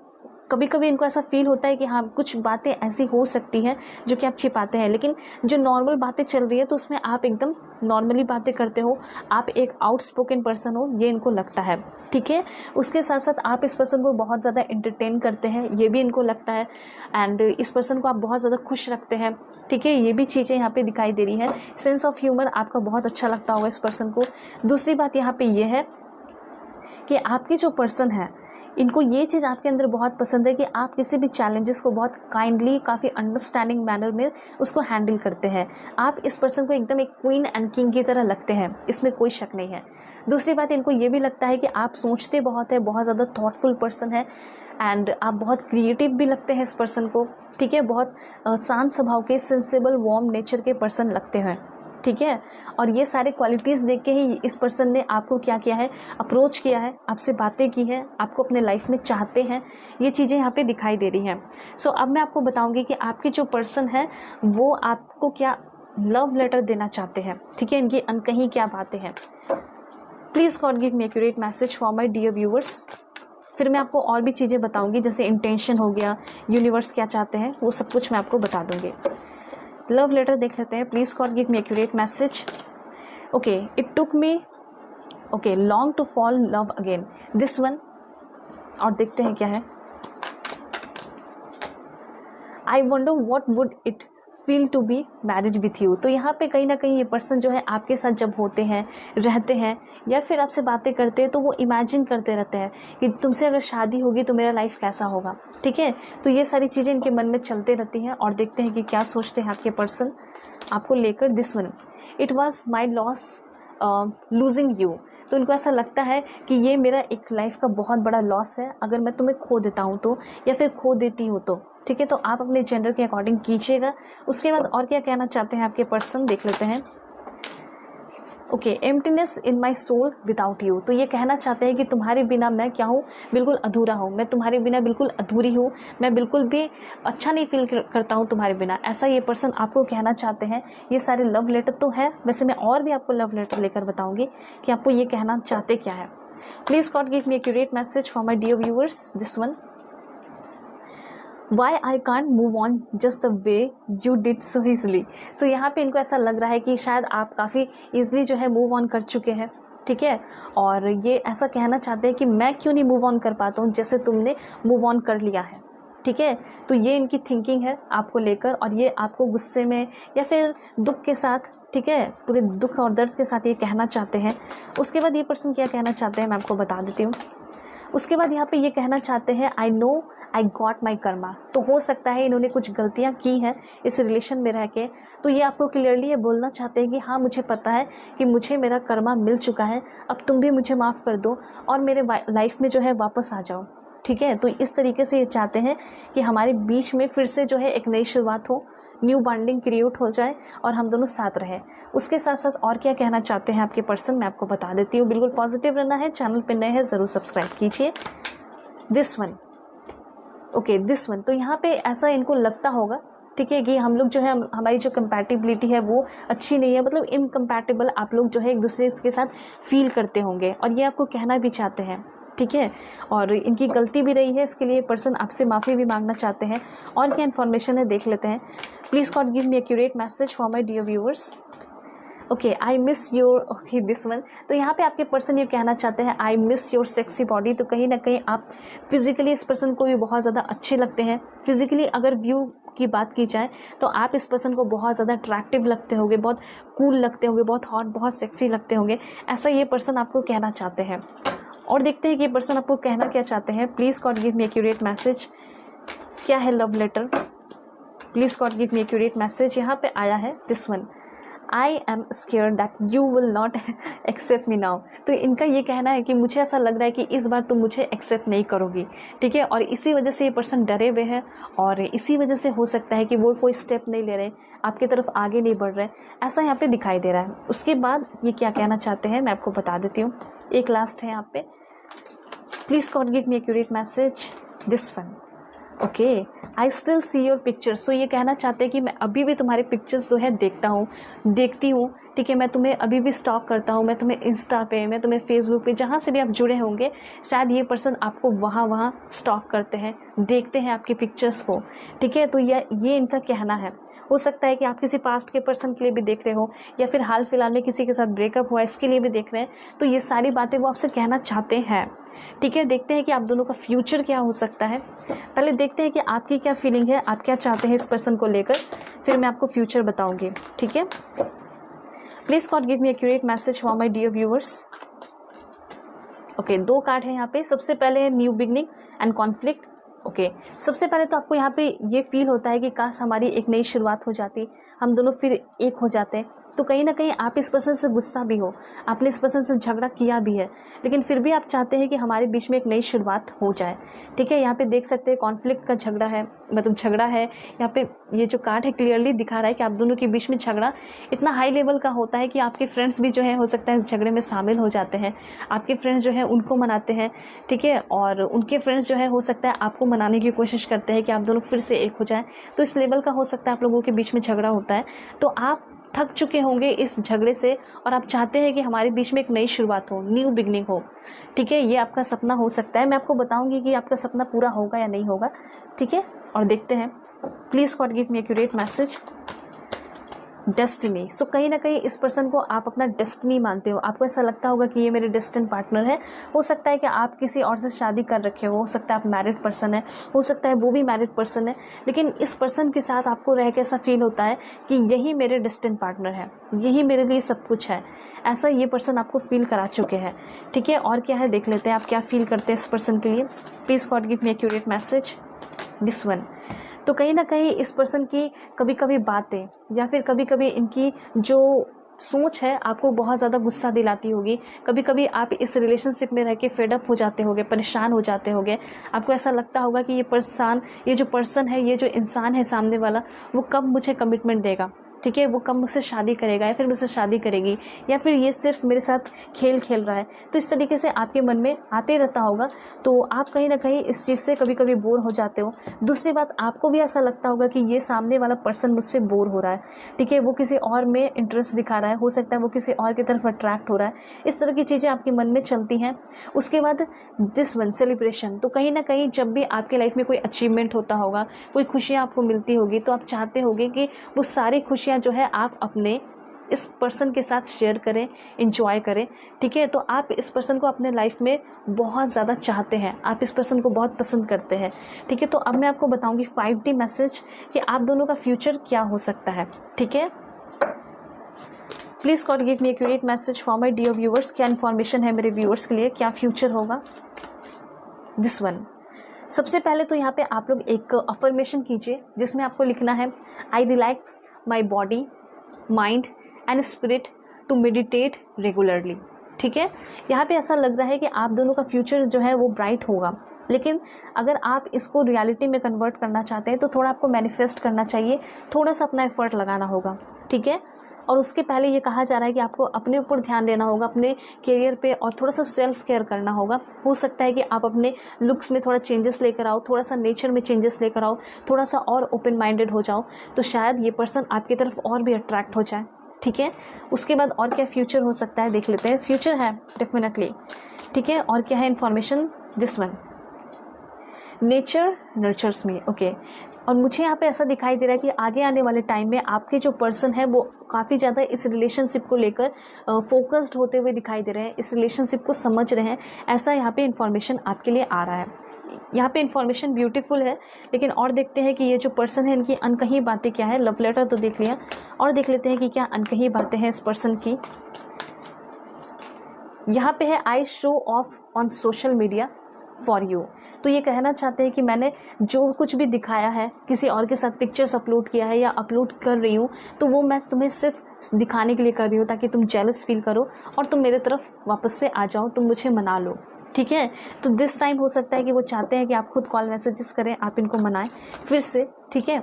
कभी कभी इनको ऐसा फील होता है कि हाँ, कुछ बातें ऐसी हो सकती हैं जो कि आप छिपाते हैं, लेकिन जो नॉर्मल बातें चल रही है तो उसमें आप एकदम नॉर्मली बातें करते हो। आप एक आउटस्पोकन पर्सन हो, ये इनको लगता है। ठीक है, उसके साथ साथ आप इस पर्सन को बहुत ज़्यादा एंटरटेन करते हैं, ये भी इनको लगता है। एंड इस पर्सन को आप बहुत ज़्यादा खुश रखते हैं। ठीक है, ये भी चीज़ें यहाँ पे दिखाई दे रही हैं। सेंस ऑफ ह्यूमर आपका बहुत अच्छा लगता होगा इस पर्सन को। दूसरी बात यहाँ पे ये है कि आपके जो पर्सन है, इनको ये चीज़ आपके अंदर बहुत पसंद है कि आप किसी भी चैलेंजेस को बहुत काइंडली, काफ़ी अंडरस्टैंडिंग मैनर में उसको हैंडल करते हैं। आप इस पर्सन को एकदम एक क्वीन एंड किंग की तरह लगते हैं, इसमें कोई शक नहीं है। दूसरी बात, इनको ये भी लगता है कि आप सोचते बहुत है, बहुत ज़्यादा थॉटफुल पर्सन है, एंड आप बहुत क्रिएटिव भी लगते हैं इस पर्सन को। ठीक है, बहुत शांत स्वभाव के, सेंसिबल, वार्म नेचर के पर्सन लगते हैं। ठीक है, और ये सारे क्वालिटीज़ देख के ही इस पर्सन ने आपको क्या किया है, अप्रोच किया है, आपसे बातें की है, आपको अपने लाइफ में चाहते हैं। ये चीज़ें यहाँ पे दिखाई दे रही हैं। सो अब मैं आपको बताऊंगी कि आपके जो पर्सन है वो आपको क्या लव लेटर देना चाहते हैं। ठीक है, इनकी अनकही क्या बातें हैं। Please God give me accurate message for my dear viewers. फिर मैं आपको और भी चीज़ें बताऊँगी, जैसे इंटेंशन हो गया, यूनिवर्स क्या चाहते हैं, वो सब कुछ मैं आपको बता दूँगी। लव लेटर देख लेते हैं। Please God give me accurate message. Okay, it took me long to fall love again, this one. और देखते हैं क्या है। I wonder what would it feel to be married with you. तो यहाँ पे कहीं ना कहीं ये पर्सन जो है आपके साथ जब होते हैं, रहते हैं, या फिर आपसे बातें करते हैं, तो वो इमेजिन करते रहते हैं कि तुमसे अगर शादी होगी तो मेरा लाइफ कैसा होगा। ठीक है, तो ये सारी चीज़ें इनके मन में चलते रहती हैं। और देखते हैं कि क्या सोचते हैं आपके पर्सन आपको लेकर। This one, it was my loss losing you. तो इनको ऐसा लगता है कि ये मेरा एक लाइफ का बहुत बड़ा लॉस है, अगर मैं तुम्हें खो देता हूँ तो, या फिर खो देती हूँ तो। ठीक है, तो आप अपने जेंडर के अकॉर्डिंग कीजिएगा। उसके बाद और क्या कहना चाहते हैं आपके पर्सन, देख लेते हैं। Okay, emptiness in my soul without you. तो ये कहना चाहते हैं कि तुम्हारे बिना मैं क्या हूँ, बिल्कुल अधूरा हूँ, मैं तुम्हारे बिना बिल्कुल अधूरी हूँ, मैं बिल्कुल भी अच्छा नहीं फील करता हूँ तुम्हारे बिना, ऐसा ये पर्सन आपको कहना चाहते हैं। ये सारे लव लेटर तो है, वैसे मैं और भी आपको लव लेटर लेकर बताऊँगी कि आपको ये कहना चाहते क्या है। Please God give me accurate message for my dear viewers, this one. Why I can't move on just the way you did so easily. तो यहाँ पे इनको ऐसा लग रहा है कि शायद आप काफ़ी ईजिली जो है मूव ऑन कर चुके हैं, ठीक है, और ये ऐसा कहना चाहते हैं कि मैं क्यों नहीं मूव ऑन कर पाता हूँ जैसे तुमने मूव ऑन कर लिया है, ठीक है। तो ये इनकी थिंकिंग है आपको लेकर, और ये आपको गुस्से में या फिर दुख के साथ, ठीक है, पूरे दुख और दर्द के साथ ये कहना चाहते हैं। उसके बाद ये पर्सन क्या कहना चाहते हैं मैं आपको बता देती हूँ। उसके बाद यहाँ पे ये कहना चाहते हैं I know I got my Karma. तो हो सकता है इन्होंने कुछ गलतियाँ की हैं इस रिलेशन में रह के, तो ये आपको क्लियरली ये बोलना चाहते हैं कि हाँ मुझे पता है कि मुझे मेरा कर्मा मिल चुका है, अब तुम भी मुझे माफ़ कर दो और मेरे लाइफ में जो है वापस आ जाओ, ठीक है। तो इस तरीके से ये चाहते हैं कि हमारे बीच में फिर से जो है एक नई शुरुआत हो, न्यू बॉन्डिंग क्रिएट हो जाए और हम दोनों साथ रहें। उसके साथ साथ और क्या कहना चाहते हैं आपके पर्सन मैं आपको बता देती हूँ। बिल्कुल पॉजिटिव रहना है, चैनल पे नए हैं ज़रूर सब्सक्राइब कीजिए। This one, okay this one. तो यहाँ पे ऐसा इनको लगता होगा, ठीक है, कि हम लोग जो है हमारी जो कंपैटिबिलिटी है वो अच्छी नहीं है, मतलब इनकम्पैटिबल आप लोग जो है एक दूसरे के साथ फील करते होंगे, और ये आपको कहना भी चाहते हैं, ठीक है। और इनकी गलती भी रही है, इसके लिए पर्सन आपसे माफ़ी भी मांगना चाहते हैं। और क्या इन्फॉर्मेशन है देख लेते हैं। Please God give me accurate message for my dear viewers. Okay, I miss your, okay this one. तो यहाँ पे आपके पर्सन ये कहना चाहते हैं I miss your sexy body. तो कहीं ना कहीं आप फिज़िकली इस पर्सन को भी बहुत ज़्यादा अच्छे लगते हैं। फिज़िकली अगर व्यू की बात की जाए तो आप इस पर्सन को बहुत ज़्यादा अट्रैक्टिव लगते होंगे, बहुत कूल लगते होंगे, बहुत हॉट, बहुत सेक्सी लगते होंगे, ऐसा ये पर्सन आपको कहना चाहते हैं। और देखते हैं कि ये पर्सन आपको कहना क्या चाहते हैं। Please God give me accurate message, क्या है love letter. Please God give me accurate message. यहाँ पे आया है this one, I am scare that you will not accept me now. तो इनका ये कहना है कि मुझे ऐसा लग रहा है कि इस बार तुम मुझे एक्सेप्ट नहीं करोगी, ठीक है, और इसी वजह से ये पर्सन डरे हुए हैं, और इसी वजह से हो सकता है कि वो कोई स्टेप नहीं ले रहे, आपकी तरफ आगे नहीं बढ़ रहे, ऐसा यहाँ पे दिखाई दे रहा है। उसके बाद ये क्या कहना चाहते हैं मैं आपको बता देती हूँ। एक लास्ट है यहाँ पे, please God give me accurate message, this one. Okay, I still see your pictures. तो ये कहना चाहते हैं कि मैं अभी भी तुम्हारे पिक्चर्स जो है देखती हूँ, ठीक है, मैं तुम्हें अभी भी स्टॉक करता हूँ, मैं तुम्हें इंस्टा पे, मैं तुम्हें फेसबुक पे, जहाँ से भी आप जुड़े होंगे, शायद ये पर्सन आपको वहाँ स्टॉक करते हैं, देखते हैं आपकी पिक्चर्स को, ठीक है। तो ये इनका कहना है। हो सकता है कि आप किसी पास्ट के पर्सन के लिए भी देख रहे हो, या फिर हाल फिलहाल में किसी के साथ ब्रेकअप हुआ इसके लिए भी देख रहे हैं। तो ये सारी बातें वो आपसे कहना चाहते हैं, ठीक है। देखते हैं कि आप दोनों का फ्यूचर क्या हो सकता है। पहले देखते हैं कि आपकी क्या फीलिंग है, आप क्या चाहते हैं इस पर्सन को लेकर, फिर मैं आपको फ्यूचर बताऊंगी, ठीक है। Please God give me accurate message for my dear viewers. Okay, 2 card है यहाँ पे। सबसे पहले है new beginning and conflict. Okay, सबसे पहले तो आपको यहाँ पे ये फील होता है कि काश हमारी एक नई शुरुआत हो जाती, हम दोनों फिर एक हो जाते। तो कहीं ना कहीं आप इस पर्सन से गुस्सा भी हो, आपने इस पर्सन से झगड़ा किया भी है, लेकिन फिर भी आप चाहते हैं कि हमारे बीच में एक नई शुरुआत हो जाए, ठीक है। यहाँ पे देख सकते हैं कॉन्फ्लिक्ट का झगड़ा है, मतलब झगड़ा है। यहाँ पे ये जो कार्ड है क्लियरली दिखा रहा है कि आप दोनों के बीच में झगड़ा इतना हाई लेवल का होता है कि आपके फ्रेंड्स भी जो है हो सकता है इस झगड़े में शामिल हो जाते हैं। आपके फ्रेंड्स जो है उनको मनाते हैं, ठीक है, और उनके फ्रेंड्स जो है हो सकता है आपको मनाने की कोशिश करते हैं कि आप दोनों फिर से एक हो जाएं। तो इस लेवल का हो सकता है आप लोगों के बीच में झगड़ा होता है। तो आप थक चुके होंगे इस झगड़े से, और आप चाहते हैं कि हमारे बीच में एक नई शुरुआत हो, न्यू बिगनिंग हो, ठीक है। ये आपका सपना हो सकता है। मैं आपको बताऊंगी कि आपका सपना पूरा होगा या नहीं होगा, ठीक है। और देखते हैं। Please God give me accurate message, destiny. So कहीं ना कहीं इस पर्सन को आप अपना डेस्टिनी मानते हो, आपको ऐसा लगता होगा कि ये मेरे डेस्टिन पार्टनर है। हो सकता है कि आप किसी और से शादी कर रखे हो सकता है आप मैरिड पर्सन है, हो सकता है वो भी मैरिड पर्सन है, लेकिन इस पर्सन के साथ आपको रह के ऐसा फील होता है कि यही मेरे डेस्टिन पार्टनर है, यही मेरे लिए सब कुछ है, ऐसा ये पर्सन आपको फील करा चुके हैं, ठीक है। और क्या है देख लेते हैं आप क्या फील करते हैं इस पर्सन के लिए। Please God give me accurate message, this one. तो कहीं ना कहीं इस पर्सन की कभी कभी बातें या फिर कभी कभी इनकी जो सोच है आपको बहुत ज़्यादा गुस्सा दिलाती होगी। कभी कभी आप इस रिलेशनशिप में रह के फेड अप हो जाते होगे, परेशान हो जाते होगे। आपको ऐसा लगता होगा कि ये जो पर्सन है, ये जो इंसान है सामने वाला, वो कब मुझे कमिटमेंट देगा, ठीक है, वो कब मुझसे शादी करेगा या फिर मुझसे शादी करेगी, या फिर ये सिर्फ मेरे साथ खेल खेल रहा है। तो इस तरीके से आपके मन में आते रहता होगा। तो आप कहीं ना कहीं इस चीज़ से कभी कभी बोर हो जाते हो। दूसरी बात, आपको भी ऐसा लगता होगा कि ये सामने वाला पर्सन मुझसे बोर हो रहा है, ठीक है, वो किसी और में इंटरेस्ट दिखा रहा है, हो सकता है वो किसी और की तरफ अट्रैक्ट हो रहा है। इस तरह की चीज़ें आपके मन में चलती हैं। उसके बाद दिस वन, सेलिब्रेशन। तो कहीं ना कहीं जब भी आपके लाइफ में कोई अचीवमेंट होता होगा, कोई खुशियाँ आपको मिलती होगी, तो आप चाहते होगे कि वो सारी खुशियाँ जो है आप अपने इस पर्सन के साथ शेयर करें, एंजॉय करें, ठीक है। तो आप इस पर्सन को अपने लाइफ में बहुत ज़्यादा चाहते हैं, आप इस पर्सन को बहुत पसंद करते हैं, ठीक है। तो अब मैं आपको बताऊंगी 5D मैसेज कि आप दोनों का फ्यूचर क्या हो सकता है, ठीक है। Please God give me accurate message for my dear viewers. क्या इन्फॉर्मेशन है मेरे व्यूअर्स के लिए, क्या फ्यूचर होगा। दिस वन, सबसे पहले तो यहाँ पे आप लोग एक अफर्मेशन कीजिए जिसमें आपको लिखना है, I relax my body, mind and spirit to meditate regularly, ठीक है। यहाँ पे ऐसा लग रहा है कि आप दोनों का फ्यूचर जो है वो ब्राइट होगा। लेकिन अगर आप इसको रियलिटी में कन्वर्ट करना चाहते हैं तो थोड़ा आपको मैनिफेस्ट करना चाहिए, थोड़ा सा अपना एफर्ट लगाना होगा, ठीक है। और उसके पहले ये कहा जा रहा है कि आपको अपने ऊपर ध्यान देना होगा, अपने करियर पे, और थोड़ा सा सेल्फ केयर करना होगा। हो सकता है कि आप अपने लुक्स में थोड़ा चेंजेस लेकर आओ, थोड़ा सा नेचर में चेंजेस लेकर आओ, थोड़ा सा और ओपन माइंडेड हो जाओ, तो शायद ये पर्सन आपकी तरफ और भी अट्रैक्ट हो जाए, ठीक है। उसके बाद और क्या फ्यूचर हो सकता है देख लेते हैं। फ्यूचर है डेफिनेटली, ठीक है। और क्या है information, this one, nature nurtures me, okay. और मुझे यहाँ पे ऐसा दिखाई दे रहा है कि आगे आने वाले टाइम में आपके जो पर्सन है वो काफ़ी ज़्यादा इस रिलेशनशिप को लेकर फोकस्ड होते हुए दिखाई दे रहे हैं, इस रिलेशनशिप को समझ रहे हैं, ऐसा यहाँ पे इन्फॉर्मेशन आपके लिए आ रहा है। यहाँ पे इन्फॉर्मेशन ब्यूटीफुल है। लेकिन और देखते हैं कि ये जो पर्सन है इनकी अनकही बातें क्या है। लव लेटर तो देख लिया, और देख लेते हैं कि क्या अनकही बातें हैं इस पर्सन की। यहाँ पे है, I show off on social media for you. तो ये कहना चाहते हैं कि मैंने जो कुछ भी दिखाया है, किसी और के साथ पिक्चर्स अपलोड किया है या अपलोड कर रही हूँ, तो वो मैं तुम्हें सिर्फ दिखाने के लिए कर रही हूँ ताकि तुम जेलस फील करो और तुम मेरे तरफ वापस से आ जाओ, तुम मुझे मना लो, ठीक है। तो दिस टाइम हो सकता है कि वो चाहते हैं कि आप खुद कॉल मैसेजेस करें, आप इनको मनाएं फिर से, ठीक है।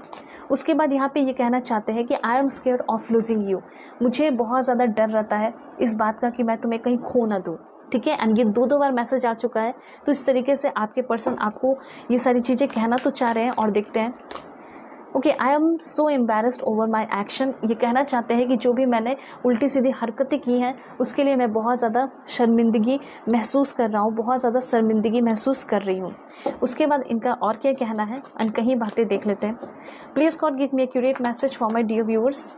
उसके बाद यहाँ पे ये कहना चाहते हैं कि आई am scared of losing you. मुझे बहुत ज़्यादा डर रहता है इस बात का कि मैं तुम्हें कहीं खो ना दूँ, ठीक है। एंड ये 2 बार मैसेज आ चुका है। तो इस तरीके से आपके पर्सन आपको ये सारी चीज़ें कहना तो चाह रहे हैं। और देखते हैं, okay, I am so embarrassed over my action. ये कहना चाहते हैं कि जो भी मैंने उल्टी सीधी हरकतें की हैं उसके लिए मैं बहुत ज़्यादा शर्मिंदगी महसूस कर रहा हूँ, बहुत ज़्यादा शर्मिंदगी महसूस कर रही हूँ। उसके बाद इनका और क्या कहना है, अनकही बातें देख लेते हैं। Please God give me accurate message for my dear viewers.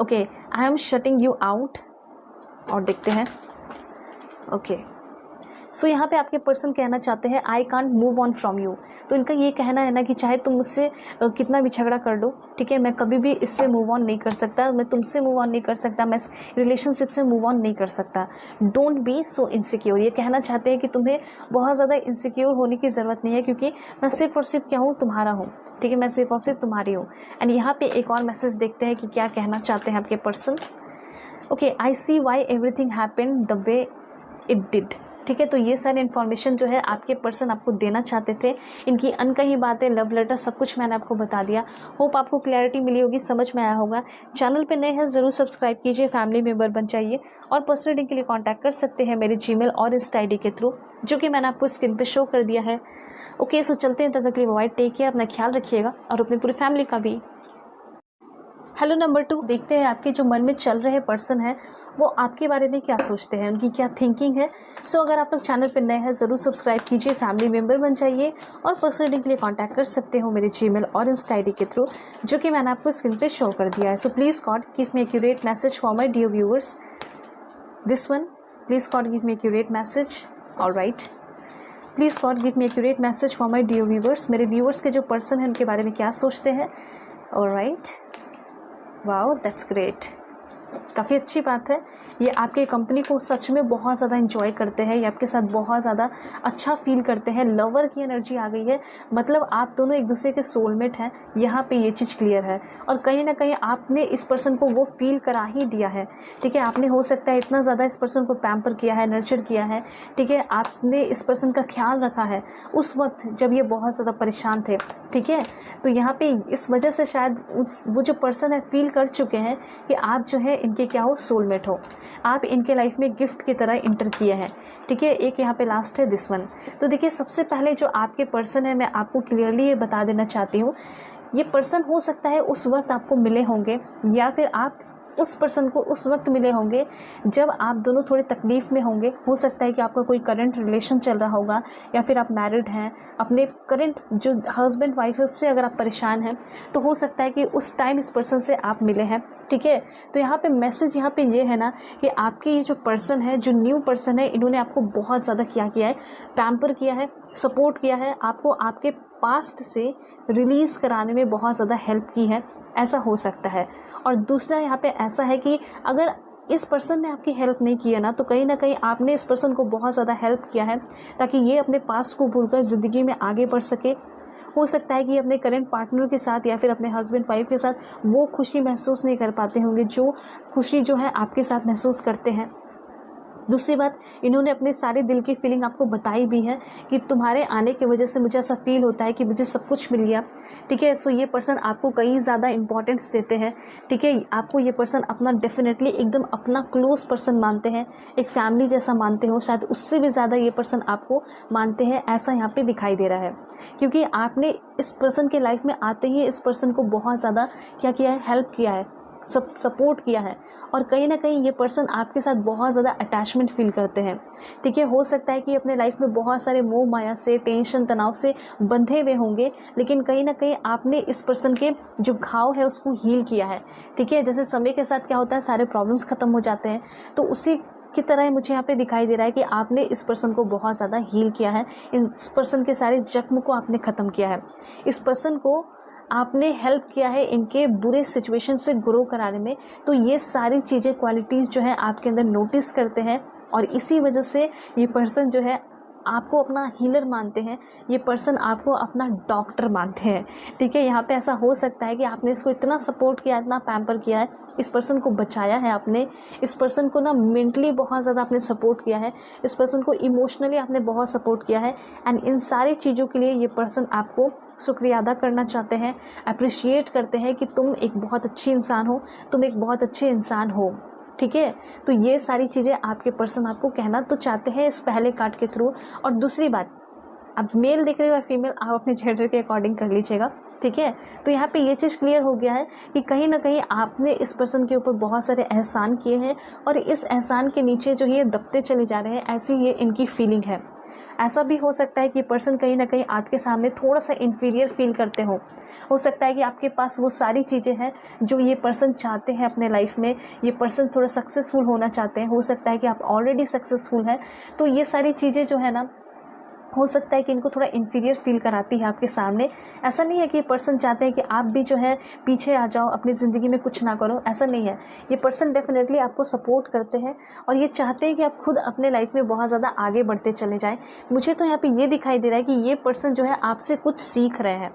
Okay, I am shutting you out. और देखते हैं, ओके, सो यहाँ पे आपके पर्सन कहना चाहते हैं आई can't move on from you. तो इनका ये कहना है ना कि चाहे तुम मुझसे कितना भी झगड़ा कर लो, ठीक है, मैं कभी भी इससे मूव ऑन नहीं कर सकता, मैं तुमसे मूव ऑन नहीं कर सकता, मैं रिलेशनशिप से मूव ऑन नहीं कर सकता। Don't be so insecure. ये कहना चाहते हैं कि तुम्हें बहुत ज़्यादा इनसिक्योर होने की ज़रूरत नहीं है, क्योंकि मैं सिर्फ और सिर्फ क्या हूँ, तुम्हारा हूँ, ठीक है, मैं सिर्फ और सिर्फ तुम्हारी हूँ। एंड यहाँ पे एक और मैसेज देखते हैं कि क्या कहना चाहते हैं आपके person. Okay, I see why everything happened the way it did, ठीक है। तो ये सारी इन्फॉर्मेशन जो है आपके पर्सन आपको देना चाहते थे। इनकी अनकही बातें, लव लेटर, सब कुछ मैंने आपको बता दिया। होप आपको क्लैरिटी मिली होगी, समझ में आया होगा। चैनल पे नए हैं ज़रूर सब्सक्राइब कीजिए, फैमिली मेम्बर बन जाइए। और पर्सनल रीडिंग के लिए कांटेक्ट कर सकते हैं मेरे जीमेल और इंस्टा आईडी के थ्रू, जो कि मैंने आपको स्क्रीन पे शो कर दिया है। ओके, सो चलते हैं, तब तक के लिए बाय, टेक केयर, अपना ख्याल रखिएगा और अपनी पूरी फैमिली का भी। हेलो नंबर 2, देखते हैं आपके जो मन में चल रहे पर्सन है वो आपके बारे में क्या सोचते हैं, उनकी क्या थिंकिंग है। सो अगर आप लोग चैनल पर नए हैं ज़रूर सब्सक्राइब कीजिए, फैमिली मेम्बर बन जाइए। और पर्सनल रीडिंग के लिए कांटेक्ट कर सकते हो मेरे जीमेल और इंस्टा आईडी के थ्रू, जो कि मैंने आपको स्क्रीन पे शो कर दिया है। So please God give me accurate message for my dear viewers. This one, please God give me accurate message. Alright, please God give me accurate message for my dear viewers. मेरे viewers के जो person हैं उनके बारे में क्या सोचते हैं। Alright, wow, that's great. काफ़ी अच्छी बात है। ये आपके कंपनी को सच में बहुत ज़्यादा एंजॉय करते हैं, ये आपके साथ बहुत ज़्यादा अच्छा फील करते हैं। लवर की एनर्जी आ गई है, मतलब आप दोनों एक दूसरे के सोलमेट हैं, यहाँ पे ये चीज़ क्लियर है। और कहीं ना कहीं आपने इस पर्सन को वो फील करा ही दिया है, ठीक है। आपने हो सकता है इतना ज़्यादा इस पर्सन को पैम्पर किया है, नर्चर किया है, ठीक है। आपने इस पर्सन का ख्याल रखा है उस वक्त जब ये बहुत ज़्यादा परेशान थे, ठीक है। तो यहाँ पे इस वजह से शायद वो जो पर्सन है फील कर चुके हैं कि आप जो है इनके क्या हो, सोलमेट हो। आप इनके लाइफ में गिफ्ट की तरह इंटर किए हैं, ठीक है। एक यहाँ पे लास्ट है दिस वन। तो देखिए सबसे पहले जो आपके पर्सन है, मैं आपको क्लियरली ये बता देना चाहती हूँ, ये पर्सन हो सकता है उस वक्त आपको मिले होंगे, या फिर आप उस पर्सन को उस वक्त मिले होंगे जब आप दोनों थोड़े तकलीफ़ में होंगे। हो सकता है कि आपका कोई करंट रिलेशन चल रहा होगा, या फिर आप मैरिड हैं, अपने करंट जो हस्बैंड वाइफ है उससे अगर आप परेशान हैं, तो हो सकता है कि उस टाइम इस पर्सन से आप मिले हैं, ठीक है। तो यहाँ पे मैसेज यहाँ पे ये है ना कि आपके ये जो पर्सन है, जो न्यू पर्सन है, इन्होंने आपको बहुत ज़्यादा क्या किया है, पैम्पर किया है, सपोर्ट किया है, आपको आपके पास्ट से रिलीज़ कराने में बहुत ज़्यादा हेल्प की है, ऐसा हो सकता है। और दूसरा यहाँ पे ऐसा है कि अगर इस पर्सन ने आपकी हेल्प नहीं की है ना, तो कहीं ना कहीं आपने इस पर्सन को बहुत ज़्यादा हेल्प किया है ताकि ये अपने पास्ट को भूलकर ज़िंदगी में आगे बढ़ सके। हो सकता है कि अपने करंट पार्टनर के साथ या फिर अपने हस्बैंड वाइफ के साथ वो खुशी महसूस नहीं कर पाते होंगे जो खुशी जो है आपके साथ महसूस करते हैं। दूसरी बात, इन्होंने अपने सारे दिल की फीलिंग आपको बताई भी है कि तुम्हारे आने की वजह से मुझे ऐसा फील होता है कि मुझे सब कुछ मिल गया, ठीक है। सो ये पर्सन आपको कई ज़्यादा इंपॉर्टेंस देते हैं, ठीक है। आपको ये पर्सन अपना डेफिनेटली एकदम अपना क्लोज पर्सन मानते हैं, एक फैमिली जैसा मानते हो, शायद उससे भी ज़्यादा ये पर्सन आपको मानते हैं, ऐसा यहाँ पे दिखाई दे रहा है। क्योंकि आपने इस पर्सन के लाइफ में आते ही इस पर्सन को बहुत ज़्यादा क्या किया है, हेल्प किया है, सपोर्ट किया है। और कहीं ना कहीं ये पर्सन आपके साथ बहुत ज़्यादा अटैचमेंट फील करते हैं, ठीक है। हो सकता है कि अपने लाइफ में बहुत सारे मोह माया से, टेंशन तनाव से बंधे हुए होंगे, लेकिन कहीं ना कहीं आपने इस पर्सन के जो घाव है उसको हील किया है, ठीक है। जैसे समय के साथ क्या होता है, सारे प्रॉब्लम्स ख़त्म हो जाते हैं, तो उसी की तरह मुझे यहाँ पे दिखाई दे रहा है कि आपने इस पर्सन को बहुत ज़्यादा हील किया है, इस पर्सन के सारे जख्म को आपने ख़त्म किया है, इस पर्सन को आपने हेल्प किया है इनके बुरे सिचुएशन से ग्रो कराने में। तो ये सारी चीज़ें, क्वालिटीज़ जो है आपके अंदर नोटिस करते हैं, और इसी वजह से ये पर्सन जो है आपको अपना हीलर मानते हैं, ये पर्सन आपको अपना डॉक्टर मानते हैं, ठीक है। यहाँ पे ऐसा हो सकता है कि आपने इसको इतना सपोर्ट किया, इतना पैम्पर किया है, इस पर्सन को बचाया है आपने, इस पर्सन को ना मेंटली बहुत ज़्यादा आपने सपोर्ट किया है, इस पर्सन को इमोशनली आपने बहुत सपोर्ट किया है। एंड इन सारी चीज़ों के लिए ये पर्सन आपको शुक्रिया अदा करना चाहते हैं, अप्रिशिएट करते हैं कि तुम एक बहुत अच्छी इंसान हो, तुम एक बहुत अच्छे इंसान हो, ठीक है। तो ये सारी चीज़ें आपके पर्सन आपको कहना तो चाहते हैं इस पहले कार्ड के थ्रू। और दूसरी बात, अब मेल देख रहे हो या फीमेल, आप अपने जेंडर के अकॉर्डिंग कर लीजिएगा, ठीक है। तो यहाँ पे ये चीज़ क्लियर हो गया है कि कहीं ना कहीं आपने इस पर्सन के ऊपर बहुत सारे एहसान किए हैं, और इस एहसान के नीचे जो ये दबते चले जा रहे हैं, ऐसी ये इनकी फीलिंग है। ऐसा भी हो सकता है कि पर्सन कहीं ना कहीं आपके सामने थोड़ा सा इन्फीरियर फील करते हो सकता है कि आपके पास वो सारी चीज़ें हैं जो ये पर्सन चाहते हैं अपने लाइफ में, ये पर्सन थोड़ा सक्सेसफुल होना चाहते हैं, हो सकता है कि आप ऑलरेडी सक्सेसफुल हैं। तो ये सारी चीज़ें जो है ना, हो सकता है कि इनको थोड़ा इन्फीरियर फील कराती है आपके सामने। ऐसा नहीं है कि ये पर्सन चाहते हैं कि आप भी जो है पीछे आ जाओ, अपनी ज़िंदगी में कुछ ना करो, ऐसा नहीं है। ये पर्सन डेफिनेटली आपको सपोर्ट करते हैं, और ये चाहते हैं कि आप खुद अपने लाइफ में बहुत ज़्यादा आगे बढ़ते चले जाएं। मुझे तो यहाँ पे ये दिखाई दे रहा है कि ये पर्सन जो है आपसे कुछ सीख रहे हैं,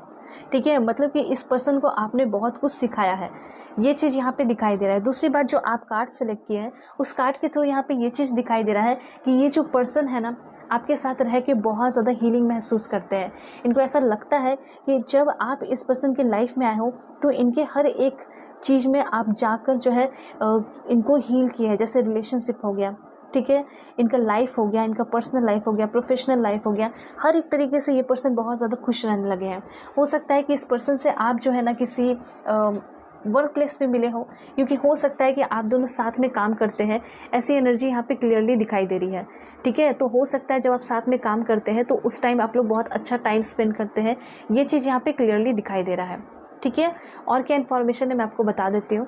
ठीक है। मतलब कि इस पर्सन को आपने बहुत कुछ सिखाया है, ये चीज़ यहाँ पे दिखाई दे रहा है। दूसरी बात, जो आप कार्ड सेलेक्ट किए हैं उस कार्ड के थ्रू यहाँ पे ये चीज़ दिखाई दे रहा है कि ये जो पर्सन है ना, आपके साथ रह के बहुत ज़्यादा हीलिंग महसूस करते हैं। इनको ऐसा लगता है कि जब आप इस पर्सन की लाइफ में आए हो तो इनके हर एक चीज़ में आप जाकर जो है इनको हील किया है। जैसे रिलेशनशिप हो गया, ठीक है, इनका लाइफ हो गया, इनका पर्सनल लाइफ हो गया, प्रोफेशनल लाइफ हो गया, हर एक तरीके से ये पर्सन बहुत ज़्यादा खुश रहने लगे हैं। हो सकता है कि इस पर्सन से आप जो है ना किसी वर्क प्लेस पे मिले हो, क्योंकि हो सकता है कि आप दोनों साथ में काम करते हैं, ऐसी एनर्जी यहाँ पे क्लियरली दिखाई दे रही है, ठीक है। तो हो सकता है जब आप साथ में काम करते हैं तो उस टाइम आप लोग बहुत अच्छा टाइम स्पेंड करते हैं, ये चीज़ यहाँ पे क्लियरली दिखाई दे रहा है, ठीक है। और क्या इन्फॉर्मेशन है मैं आपको बता देती हूँ।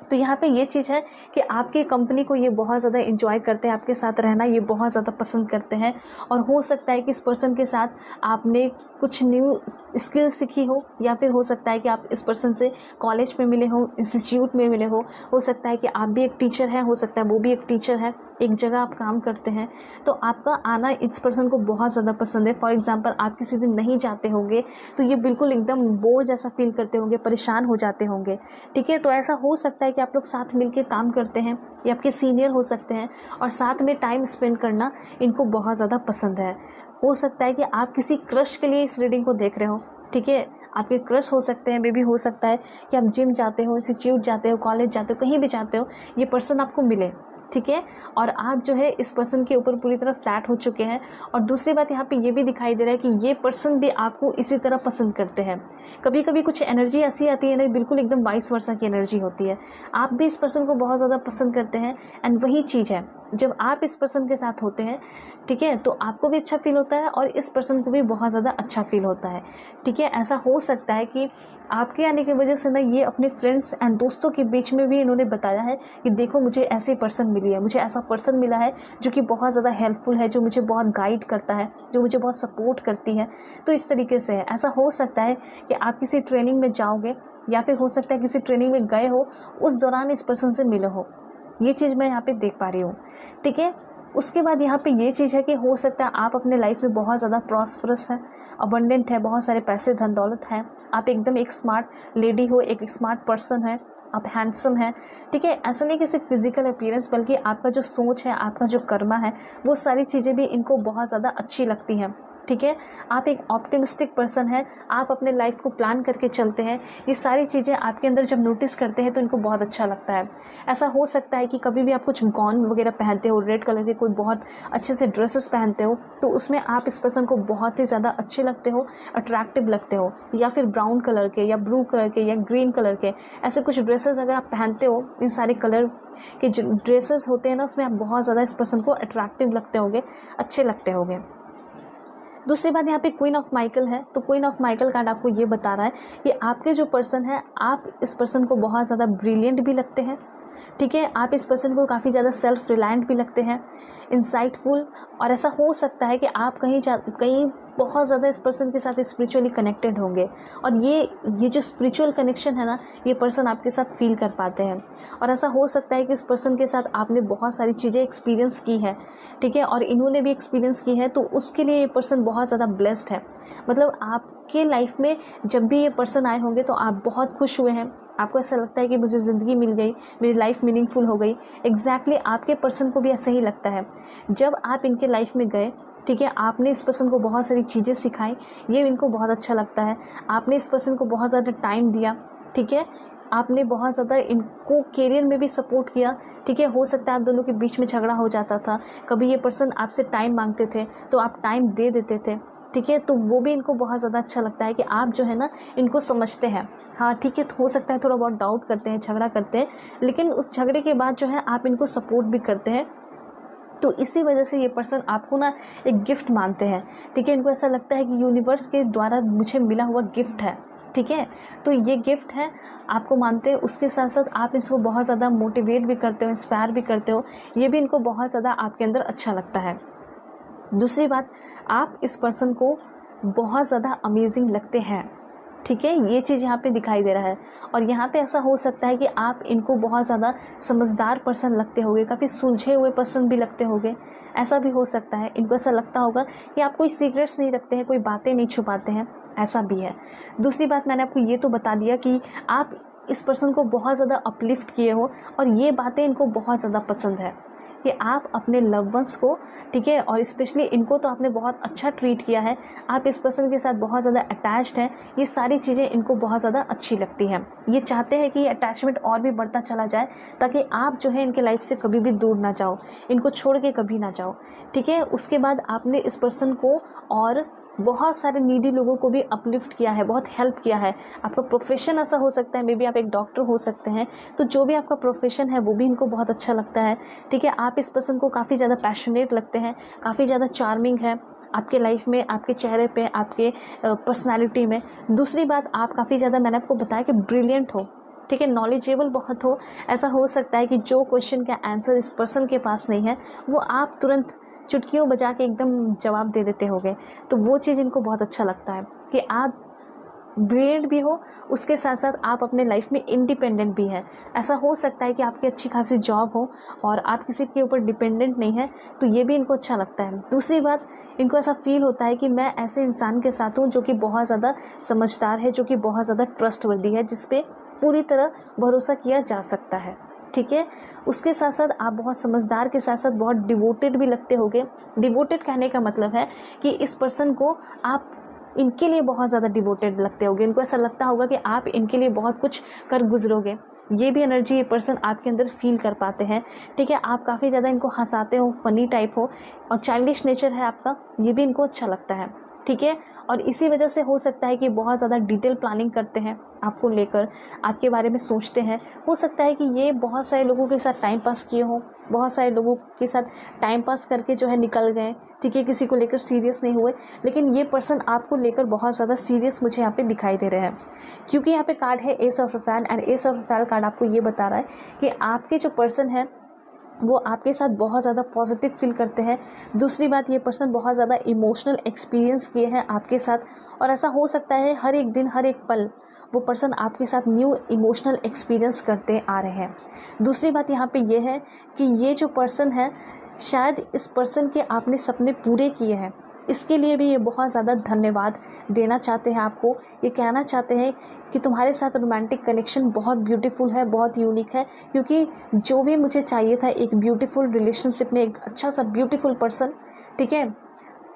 तो यहाँ पे ये चीज़ है कि आपकी कंपनी को ये बहुत ज़्यादा एंजॉय करते हैं, आपके साथ रहना ये बहुत ज़्यादा पसंद करते हैं। और हो सकता है कि इस पर्सन के साथ आपने कुछ न्यू स्किल सीखी हो, या फिर हो सकता है कि आप इस पर्सन से कॉलेज में मिले हो, इंस्टीट्यूट में मिले हो सकता है कि आप भी एक टीचर हैं, हो सकता है वो भी एक टीचर है, एक जगह आप काम करते हैं, तो आपका आना इस पर्सन को बहुत ज़्यादा पसंद है। फॉर एग्जांपल आप किसी दिन नहीं जाते होंगे तो ये बिल्कुल एकदम बोर जैसा फील करते होंगे, परेशान हो जाते होंगे, ठीक है। तो ऐसा हो सकता है कि आप लोग साथ मिलकर काम करते हैं, ये आपके सीनियर हो सकते हैं, और साथ में टाइम स्पेंड करना इनको बहुत ज़्यादा पसंद है। हो सकता है कि आप किसी क्रश के लिए इस रीडिंग को देख रहे हो, ठीक है। आपके क्रश हो सकते हैं, मे भी हो सकता है कि आप जिम जाते हो, इंस्टीट्यूट जाते हो, कॉलेज जाते हो, कहीं भी जाते हो, ये पर्सन आपको मिले, ठीक है। और आप जो है इस पर्सन के ऊपर पूरी तरह फ्लैट हो चुके हैं। और दूसरी बात यहाँ पे ये भी दिखाई दे रहा है कि ये पर्सन भी आपको इसी तरह पसंद करते हैं। कभी कभी कुछ एनर्जी ऐसी आती है ना, बिल्कुल एकदम वाइस वर्सा की एनर्जी होती है, आप भी इस पर्सन को बहुत ज़्यादा पसंद करते हैं। एंड वही चीज़ है, जब आप इस पर्सन के साथ होते हैं, ठीक है, तो आपको भी अच्छा फील होता है और इस पर्सन को भी बहुत ज़्यादा अच्छा फील होता है, ठीक है। ऐसा हो सकता है कि आपके आने की वजह से ना ये अपने फ्रेंड्स एंड दोस्तों के बीच में भी इन्होंने बताया है कि देखो मुझे ऐसी पर्सन मिली है, मुझे ऐसा पर्सन मिला है जो कि बहुत ज़्यादा हेल्पफुल है, जो मुझे बहुत गाइड करता है, जो मुझे बहुत सपोर्ट करती है। तो इस तरीके से है। ऐसा हो सकता है कि आप किसी ट्रेनिंग में जाओगे, या फिर हो सकता है किसी ट्रेनिंग में गए हो, उस दौरान इस पर्सन से मिले हो, ये चीज़ मैं यहाँ पे देख पा रही हूँ, ठीक है। उसके बाद यहाँ पे ये चीज़ है कि हो सकता है आप अपने लाइफ में बहुत ज़्यादा प्रॉस्परस है, अबंडेंट है, बहुत सारे पैसे धन दौलत है, आप एकदम एक स्मार्ट लेडी हो, एक स्मार्ट पर्सन है, आप हैंडसम हैं, ठीक है। ऐसा नहीं कि सिर्फ फिजिकल अपीयरेंस, बल्कि आपका जो सोच है, आपका जो कर्मा है, वो सारी चीज़ें भी इनको बहुत ज़्यादा अच्छी लगती हैं, ठीक है। आप एक ऑप्टिमिस्टिक पर्सन है, आप अपने लाइफ को प्लान करके चलते हैं। ये सारी चीज़ें आपके अंदर जब नोटिस करते हैं तो इनको बहुत अच्छा लगता है। ऐसा हो सकता है कि कभी भी आप कुछ गॉन वगैरह पहनते हो, रेड कलर के कोई बहुत अच्छे से ड्रेसेस पहनते हो, तो उसमें आप इस पर्सन को बहुत ही ज़्यादा अच्छे लगते हो, अट्रैक्टिव लगते हो। या फिर ब्राउन कलर के, या ब्लू कलर के, या ग्रीन कलर के, ऐसे कुछ ड्रेसेस अगर आप पहनते हो, इन सारे कलर के जो ड्रेसेस होते हैं ना, उसमें आप बहुत ज़्यादा इस पर्सन को अट्रैक्टिव लगते होंगे, अच्छे लगते होंगे। दूसरी बात यहाँ पे क्वीन ऑफ माइकल है, तो क्वीन ऑफ माइकल कार्ड आपको ये बता रहा है कि आपके जो पर्सन है, आप इस पर्सन को बहुत ज़्यादा ब्रिलियंट भी लगते हैं, ठीक है। आप इस पर्सन को काफ़ी ज़्यादा सेल्फ रिलायंट भी लगते हैं, इंसाइटफुल। और ऐसा हो सकता है कि आप कहीं बहुत ज़्यादा इस पर्सन के साथ स्पिरिचुअली कनेक्टेड होंगे, और ये जो स्पिरिचुअल कनेक्शन है ना, ये पर्सन आपके साथ फील कर पाते हैं। और ऐसा हो सकता है कि इस पर्सन के साथ आपने बहुत सारी चीज़ें एक्सपीरियंस की है, ठीक है, और इन्होंने भी एक्सपीरियंस की है, तो उसके लिए ये पर्सन बहुत ज़्यादा ब्लेस्ड है। मतलब आपके लाइफ में जब भी ये पर्सन आए होंगे तो आप बहुत खुश हुए हैं, आपको ऐसा लगता है कि मुझे ज़िंदगी मिल गई, मेरी लाइफ मीनिंगफुल हो गई। एग्जैक्टली आपके पर्सन को भी ऐसा ही लगता है। जब आप इनके लाइफ में गए, ठीक है, आपने इस पर्सन को बहुत सारी चीज़ें सिखाई, ये इनको बहुत अच्छा लगता है। आपने इस पर्सन को बहुत ज़्यादा टाइम दिया, ठीक है, आपने बहुत ज़्यादा इनको करियर में भी सपोर्ट किया, ठीक है। हो सकता है आप दोनों के बीच में झगड़ा हो जाता था, कभी ये पर्सन आपसे टाइम मांगते थे तो आप टाइम दे देते थे, ठीक है। तो वो भी इनको बहुत ज़्यादा अच्छा लगता है कि आप जो है ना इनको समझते हैं। हाँ ठीक है, हो सकता है थोड़ा बहुत डाउट करते हैं, झगड़ा करते हैं, लेकिन उस झगड़े के बाद जो है आप इनको सपोर्ट भी करते हैं। तो इसी वजह से ये पर्सन आपको ना एक गिफ्ट मानते हैं, ठीक है। इनको ऐसा लगता है कि यूनिवर्स के द्वारा मुझे मिला हुआ गिफ्ट है, ठीक है। तो ये गिफ्ट है, आपको मानते हैं। उसके साथ साथ आप इसको बहुत ज़्यादा मोटिवेट भी करते हो, इंस्पायर भी करते हो, ये भी इनको बहुत ज़्यादा आपके अंदर अच्छा लगता है। दूसरी बात, आप इस पर्सन को बहुत ज़्यादा अमेजिंग लगते हैं, ठीक है, ये चीज़ यहाँ पे दिखाई दे रहा है। और यहाँ पे ऐसा हो सकता है कि आप इनको बहुत ज़्यादा समझदार पर्सन लगते होंगे, काफ़ी सुलझे हुए पर्सन भी लगते होंगे, ऐसा भी हो सकता है। इनको ऐसा लगता होगा कि आप कोई सीक्रेट्स नहीं रखते हैं, कोई बातें नहीं छुपाते हैं, ऐसा भी है। दूसरी बात, मैंने आपको ये तो बता दिया कि आप इस पर्सन को बहुत ज़्यादा अपलिफ्ट किए हो, और ये बातें इनको बहुत ज़्यादा पसंद है कि आप अपने लव वंस को, ठीक है, और स्पेशली इनको तो आपने बहुत अच्छा ट्रीट किया है, आप इस पर्सन के साथ बहुत ज़्यादा अटैच्ड हैं, ये सारी चीज़ें इनको बहुत ज़्यादा अच्छी लगती हैं। ये चाहते हैं कि ये अटैचमेंट और भी बढ़ता चला जाए, ताकि आप जो है इनके लाइफ से कभी भी दूर ना जाओ, इनको छोड़ के कभी ना जाओ, ठीक है। उसके बाद आपने इस पर्सन को और बहुत सारे नीडी लोगों को भी अपलिफ्ट किया है, बहुत हेल्प किया है। आपका प्रोफेशन ऐसा हो सकता है, मे बी आप एक डॉक्टर हो सकते हैं, तो जो भी आपका प्रोफेशन है वो भी इनको बहुत अच्छा लगता है, ठीक है। आप इस पर्सन को काफ़ी ज़्यादा पैशनेट लगते हैं, काफ़ी ज़्यादा चार्मिंग है आपके लाइफ में, आपके चेहरे पे, आपके पर्सनालिटी में। दूसरी बात, आप काफ़ी ज़्यादा, मैंने आपको बताया कि ब्रिलियंट हो, ठीक है, नॉलेजेबल बहुत हो। ऐसा हो सकता है कि जो क्वेश्चन का आंसर इस पर्सन के पास नहीं है वो आप तुरंत चुटकियों बजा के एकदम जवाब दे देते होगे। तो वो चीज़ इनको बहुत अच्छा लगता है कि आप ब्रिलियंट भी हो, उसके साथ साथ आप अपने लाइफ में इंडिपेंडेंट भी हैं। ऐसा हो सकता है कि आपकी अच्छी खासी जॉब हो और आप किसी के ऊपर डिपेंडेंट नहीं है, तो ये भी इनको अच्छा लगता है। दूसरी बात, इनको ऐसा फील होता है कि मैं ऐसे इंसान के साथ हूँ जो कि बहुत ज़्यादा समझदार है, जो कि बहुत ज़्यादा ट्रस्टवर्दी है, जिस पे पूरी तरह भरोसा किया जा सकता है। ठीक है, उसके साथ साथ आप बहुत समझदार के साथ साथ बहुत डिवोटेड भी लगते होगे। डिवोटेड कहने का मतलब है कि इस पर्सन को आप इनके लिए बहुत ज़्यादा डिवोटेड लगते होगे। इनको ऐसा लगता होगा कि आप इनके लिए बहुत कुछ कर गुजरोगे। ये भी एनर्जी ये पर्सन आपके अंदर फील कर पाते हैं। ठीक है, आप काफ़ी ज़्यादा इनको हंसाते हो, फनी टाइप हो और चाइल्डिश नेचर है आपका, ये भी इनको अच्छा लगता है। ठीक है, और इसी वजह से हो सकता है कि बहुत ज़्यादा डिटेल प्लानिंग करते हैं आपको लेकर, आपके बारे में सोचते हैं। हो सकता है कि ये बहुत सारे लोगों के साथ टाइम पास किए हों, बहुत सारे लोगों के साथ टाइम पास करके जो है निकल गए। ठीक है, किसी को लेकर सीरियस नहीं हुए, लेकिन ये पर्सन आपको लेकर बहुत ज़्यादा सीरियस मुझे यहाँ पे दिखाई दे रहे हैं, क्योंकि यहाँ पे कार्ड है ace of Raphael and ace of Raphael card आपको ये बता रहा है कि आपके जो पर्सन है वो आपके साथ बहुत ज़्यादा पॉजिटिव फील करते हैं। दूसरी बात, ये पर्सन बहुत ज़्यादा इमोशनल एक्सपीरियंस किए हैं आपके साथ, और ऐसा हो सकता है हर एक दिन हर एक पल वो पर्सन आपके साथ न्यू इमोशनल एक्सपीरियंस करते आ रहे हैं। दूसरी बात यहाँ पे ये है कि ये जो पर्सन है, शायद इस पर्सन के आपने सपने पूरे किए हैं, इसके लिए भी ये बहुत ज़्यादा धन्यवाद देना चाहते हैं आपको। ये कहना चाहते हैं कि तुम्हारे साथ रोमांटिक कनेक्शन बहुत ब्यूटीफुल है, बहुत यूनिक है, क्योंकि जो भी मुझे चाहिए था एक ब्यूटीफुल रिलेशनशिप में, एक अच्छा सा ब्यूटीफुल पर्सन, ठीक है,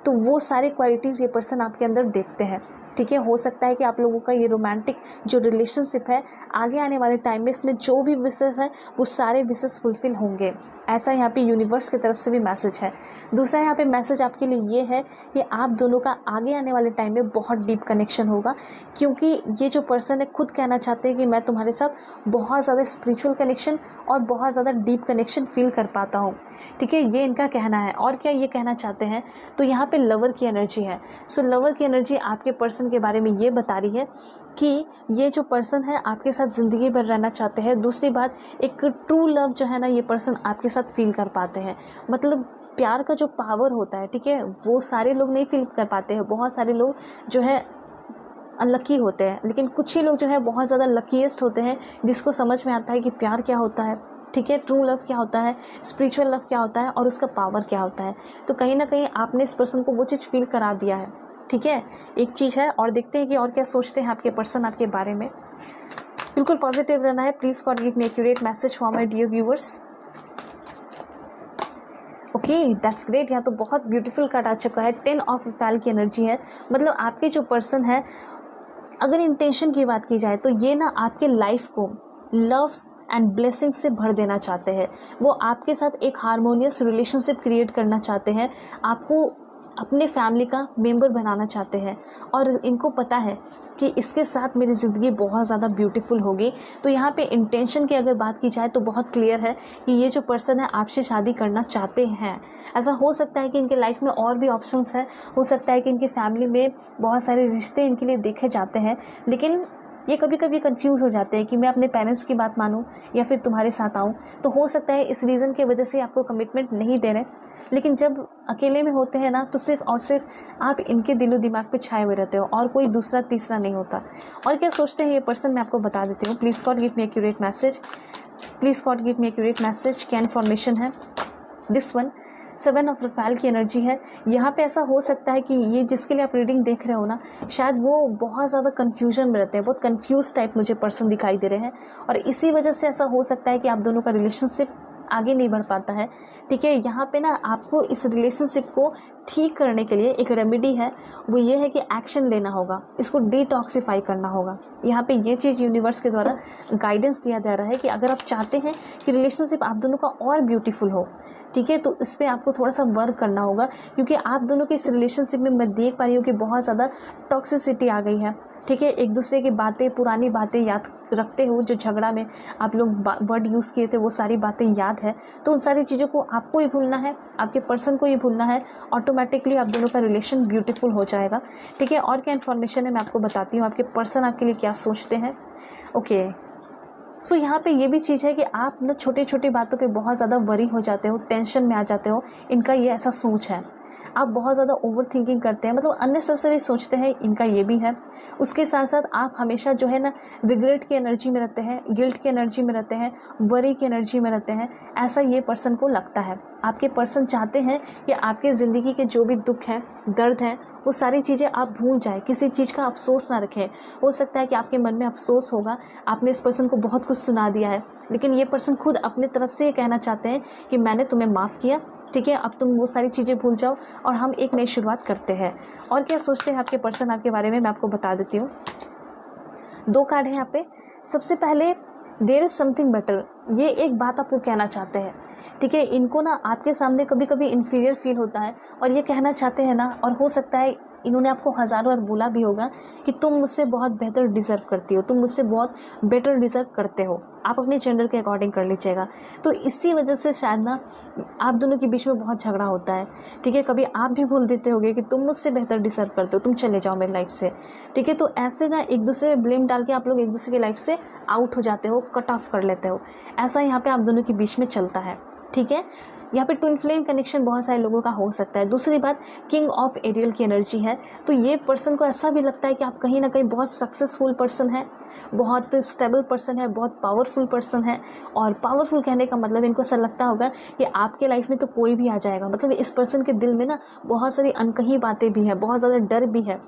तो वो सारे क्वालिटीज़ ये पर्सन आपके अंदर देखते हैं। ठीक है, हो सकता है कि आप लोगों का ये रोमांटिक जो रिलेशनशिप है आगे आने वाले टाइम में इसमें जो भी विशेष है वो सारे विशेष फुलफिल होंगे, ऐसा यहाँ पे यूनिवर्स की तरफ से भी मैसेज है। दूसरा यहाँ पे मैसेज आपके लिए ये है कि आप दोनों का आगे आने वाले टाइम में बहुत डीप कनेक्शन होगा, क्योंकि ये जो पर्सन है खुद कहना चाहते हैं कि मैं तुम्हारे साथ बहुत ज़्यादा स्पिरिचुअल कनेक्शन और बहुत ज़्यादा डीप कनेक्शन फील कर पाता हूँ। ठीक है, ये इनका कहना है। और क्या ये कहना चाहते हैं, तो यहाँ पे लवर की एनर्जी है। सो लवर की एनर्जी आपके पर्सन के बारे में ये बता रही है कि ये जो पर्सन है आपके साथ ज़िंदगी भर रहना चाहते हैं। दूसरी बात, एक ट्रू लव जो है ना, ये पर्सन आपके साथ फील कर पाते हैं। मतलब प्यार का जो पावर होता है, ठीक है, वो सारे लोग नहीं फील कर पाते हैं। बहुत सारे लोग जो है अनलकी होते हैं, लेकिन कुछ ही लोग जो है बहुत ज़्यादा लकीएस्ट होते हैं, जिसको समझ में आता है कि प्यार क्या होता है, ठीक है, ट्रू लव क्या होता है, स्पिरिचुअल लव क्या होता है और उसका पावर क्या होता है। तो कहीं ना कहीं आपने इस पर्सन को वो चीज़ फील करा दिया है। ठीक है, एक चीज़ है। और देखते हैं कि और क्या सोचते हैं आपके पर्सन आपके बारे में। बिल्कुल पॉजिटिव रहना है। Please God give me accurate message for my dear viewers. Okay, that's great. यहाँ तो बहुत ब्यूटीफुल कार्ड आ चुका है। 10 ऑफ रफेल की एनर्जी है। मतलब आपके जो पर्सन है, अगर इंटेंशन की बात की जाए तो ये ना आपके लाइफ को लव एंड ब्लेसिंग से भर देना चाहते हैं। वो आपके साथ एक हारमोनियस रिलेशनशिप क्रिएट करना चाहते हैं, आपको अपने फैमिली का मेंबर बनाना चाहते हैं, और इनको पता है कि इसके साथ मेरी ज़िंदगी बहुत ज़्यादा ब्यूटीफुल होगी। तो यहाँ पे इंटेंशन की अगर बात की जाए तो बहुत क्लियर है कि ये जो पर्सन है आपसे शादी करना चाहते हैं। ऐसा हो सकता है कि इनके लाइफ में और भी ऑप्शंस हैं, हो सकता है कि इनकी फैमिली में बहुत सारे रिश्ते इनके लिए देखे जाते हैं, लेकिन ये कभी कभी कंफ्यूज हो जाते हैं कि मैं अपने पेरेंट्स की बात मानूं या फिर तुम्हारे साथ आऊं। तो हो सकता है इस रीज़न की वजह से आपको कमिटमेंट नहीं दे रहे, लेकिन जब अकेले में होते हैं ना तो सिर्फ और सिर्फ आप इनके दिलो दिमाग पे छाए हुए रहते हो और कोई दूसरा तीसरा नहीं होता। और क्या सोचते हैं ये पर्सन, मैं आपको बता देती हूँ। Please God give me accurate message. Please God give me accurate message. क्या इन्फॉर्मेशन है दिस वन। 7 ऑफ रफेल की एनर्जी है। यहाँ पे ऐसा हो सकता है कि ये जिसके लिए आप रीडिंग देख रहे हो ना, शायद वो बहुत ज़्यादा कन्फ्यूजन में रहते हैं, बहुत कन्फ्यूज टाइप मुझे पर्सन दिखाई दे रहे हैं, और इसी वजह से ऐसा हो सकता है कि आप दोनों का रिलेशनशिप आगे नहीं बढ़ पाता है। ठीक है, यहाँ पे ना आपको इस रिलेशनशिप को ठीक करने के लिए एक रेमेडी है, वो ये है कि एक्शन लेना होगा, इसको डिटॉक्सिफाई करना होगा। यहाँ पे ये चीज़ यूनिवर्स के द्वारा गाइडेंस दिया जा रहा है कि अगर आप चाहते हैं कि रिलेशनशिप आप दोनों का और ब्यूटीफुल हो, ठीक है, तो इस पर आपको थोड़ा सा वर्क करना होगा, क्योंकि आप दोनों के इस रिलेशनशिप में मैं देख पा रही हूँ कि बहुत ज़्यादा टॉक्सिसिटी आ गई है। ठीक है, एक दूसरे की बातें, पुरानी बातें याद रखते हो, जो झगड़ा में आप लोग वर्ड यूज़ किए थे वो सारी बातें याद है। तो उन सारी चीज़ों को आपको ही भूलना है, आपके पर्सन को ही भूलना है, ऑटोमेटिकली आप दोनों का रिलेशन ब्यूटीफुल हो जाएगा। ठीक है, और क्या इन्फॉर्मेशन है मैं आपको बताती हूँ, आपके पर्सन आपके लिए क्या सोचते हैं। ओके, सो यहाँ पे ये भी चीज़ है कि आप ना छोटी छोटी बातों पे बहुत ज़्यादा वरी हो जाते हो, टेंशन में आ जाते हो, इनका ये ऐसा सोच है। आप बहुत ज़्यादा ओवर थिंकिंग करते हैं, मतलब अननेसेसरी सोचते हैं, इनका ये भी है। उसके साथ साथ आप हमेशा जो है ना रिग्रेट की एनर्जी में रहते हैं, गिल्ट की एनर्जी में रहते हैं, वरी की एनर्जी में रहते हैं, ऐसा ये पर्सन को लगता है। आपके पर्सन चाहते हैं कि आपके ज़िंदगी के जो भी दुख हैं, दर्द हैं, वो सारी चीज़ें आप भूल जाए, किसी चीज़ का अफसोस ना रखें। हो सकता है कि आपके मन में अफसोस होगा, आपने इस पर्सन को बहुत कुछ सुना दिया है, लेकिन ये पर्सन खुद अपनी तरफ से ये कहना चाहते हैं कि मैंने तुम्हें माफ़ किया, ठीक है, अब तुम वो सारी चीज़ें भूल जाओ और हम एक नई शुरुआत करते हैं। और क्या सोचते हैं आपके पर्सन आपके बारे में, मैं आपको बता देती हूँ। 2 कार्ड है यहाँ पे। सबसे पहले देयर इज़ समथिंग बेटर, ये एक बात आपको कहना चाहते हैं, ठीक है। इनको ना आपके सामने कभी कभी इन्फीरियर फील होता है और ये कहना चाहते हैं ना, और हो सकता है इन्होंने आपको हज़ारों बार बोला भी होगा कि तुम मुझसे बहुत बेहतर डिज़र्व करती हो, तुम मुझसे बहुत बेटर डिज़र्व करते हो। आप अपने जेंडर के अकॉर्डिंग कर लीजिएगा। तो इसी वजह से शायद ना आप दोनों के बीच में बहुत झगड़ा होता है, ठीक है। कभी आप भी भूल देते होगे कि तुम मुझसे बेहतर डिज़र्व करते हो, तुम चले जाओ मेरी लाइफ से, ठीक है। तो ऐसे ना एक दूसरे पे ब्लेम डाल के आप लोग एक दूसरे की लाइफ से आउट हो जाते हो, कट ऑफ कर लेते हो। ऐसा यहाँ पे आप दोनों के बीच में चलता है, ठीक है। यहाँ पे ट्विन फ्लेम कनेक्शन बहुत सारे लोगों का हो सकता है। दूसरी बात, किंग ऑफ एरियल की एनर्जी है, तो ये पर्सन को ऐसा भी लगता है कि आप कहीं ना कहीं बहुत सक्सेसफुल पर्सन है, बहुत स्टेबल पर्सन है, बहुत पावरफुल पर्सन है। और पावरफुल कहने का मतलब इनको ऐसा लगता होगा कि आपके लाइफ में तो कोई भी आ जाएगा, मतलब इस पर्सन के दिल में ना बहुत सारी अनकही बातें भी हैं, बहुत ज़्यादा डर भी है,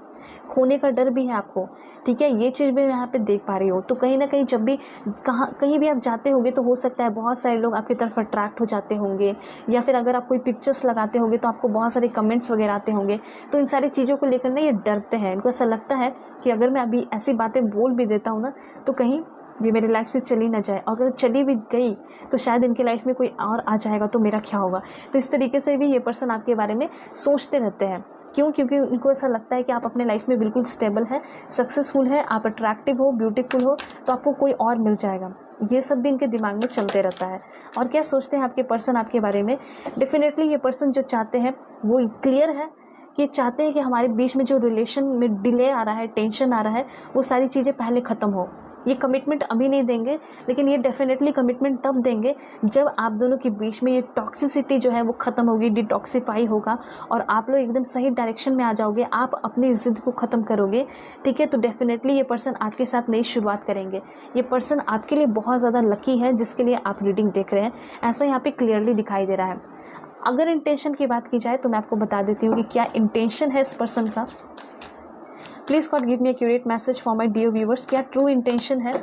खोने का डर भी है आपको, ठीक है। ये चीज़ मैं यहाँ पे देख पा रही हूँ। तो कहीं ना कहीं जब भी कहीं भी आप जाते होंगे तो हो सकता है बहुत सारे लोग आपकी तरफ अट्रैक्ट हो जाते होंगे, या फिर अगर आप कोई पिक्चर्स लगाते होंगे तो आपको बहुत सारे कमेंट्स वगैरह आते होंगे। तो इन सारी चीज़ों को लेकर ना ये डरते हैं, इनको ऐसा लगता है कि अगर मैं अभी ऐसी बातें बोल भी देता हूँ ना तो कहीं ये मेरी लाइफ से चली ना जाए, और अगर चली भी गई तो शायद इनके लाइफ में कोई और आ जाएगा तो मेरा क्या होगा। तो इस तरीके से भी ये पर्सन आपके बारे में सोचते रहते हैं। क्यों? क्योंकि उनको ऐसा लगता है कि आप अपने लाइफ में बिल्कुल स्टेबल है, सक्सेसफुल है, आप अट्रैक्टिव हो, ब्यूटीफुल हो, तो आपको कोई और मिल जाएगा। ये सब भी इनके दिमाग में चलते रहता है। और क्या सोचते हैं आपके पर्सन आपके बारे में? डेफिनेटली ये पर्सन जो चाहते हैं वो क्लियर है कि चाहते हैं कि हमारे बीच में जो रिलेशन में डिले आ रहा है, टेंशन आ रहा है, वो सारी चीज़ें पहले ख़त्म हो। ये कमिटमेंट अभी नहीं देंगे, लेकिन ये डेफिनेटली कमिटमेंट तब देंगे जब आप दोनों के बीच में ये टॉक्सिसिटी जो है वो ख़त्म होगी, डिटॉक्सिफाई होगा और आप लोग एकदम सही डायरेक्शन में आ जाओगे, आप अपनी ज़िद को ख़त्म करोगे, ठीक है। तो डेफिनेटली ये पर्सन आपके साथ नई शुरुआत करेंगे। ये पर्सन आपके लिए बहुत ज़्यादा लकी है जिसके लिए आप रीडिंग देख रहे हैं, ऐसा यहाँ पे क्लियरली दिखाई दे रहा है। अगर इंटेंशन की बात की जाए तो मैं आपको बता देती हूँ कि क्या इंटेंशन है इस पर्सन का। Please God give me accurate message for my dear viewers. क्या ट्रू इंटेंशन है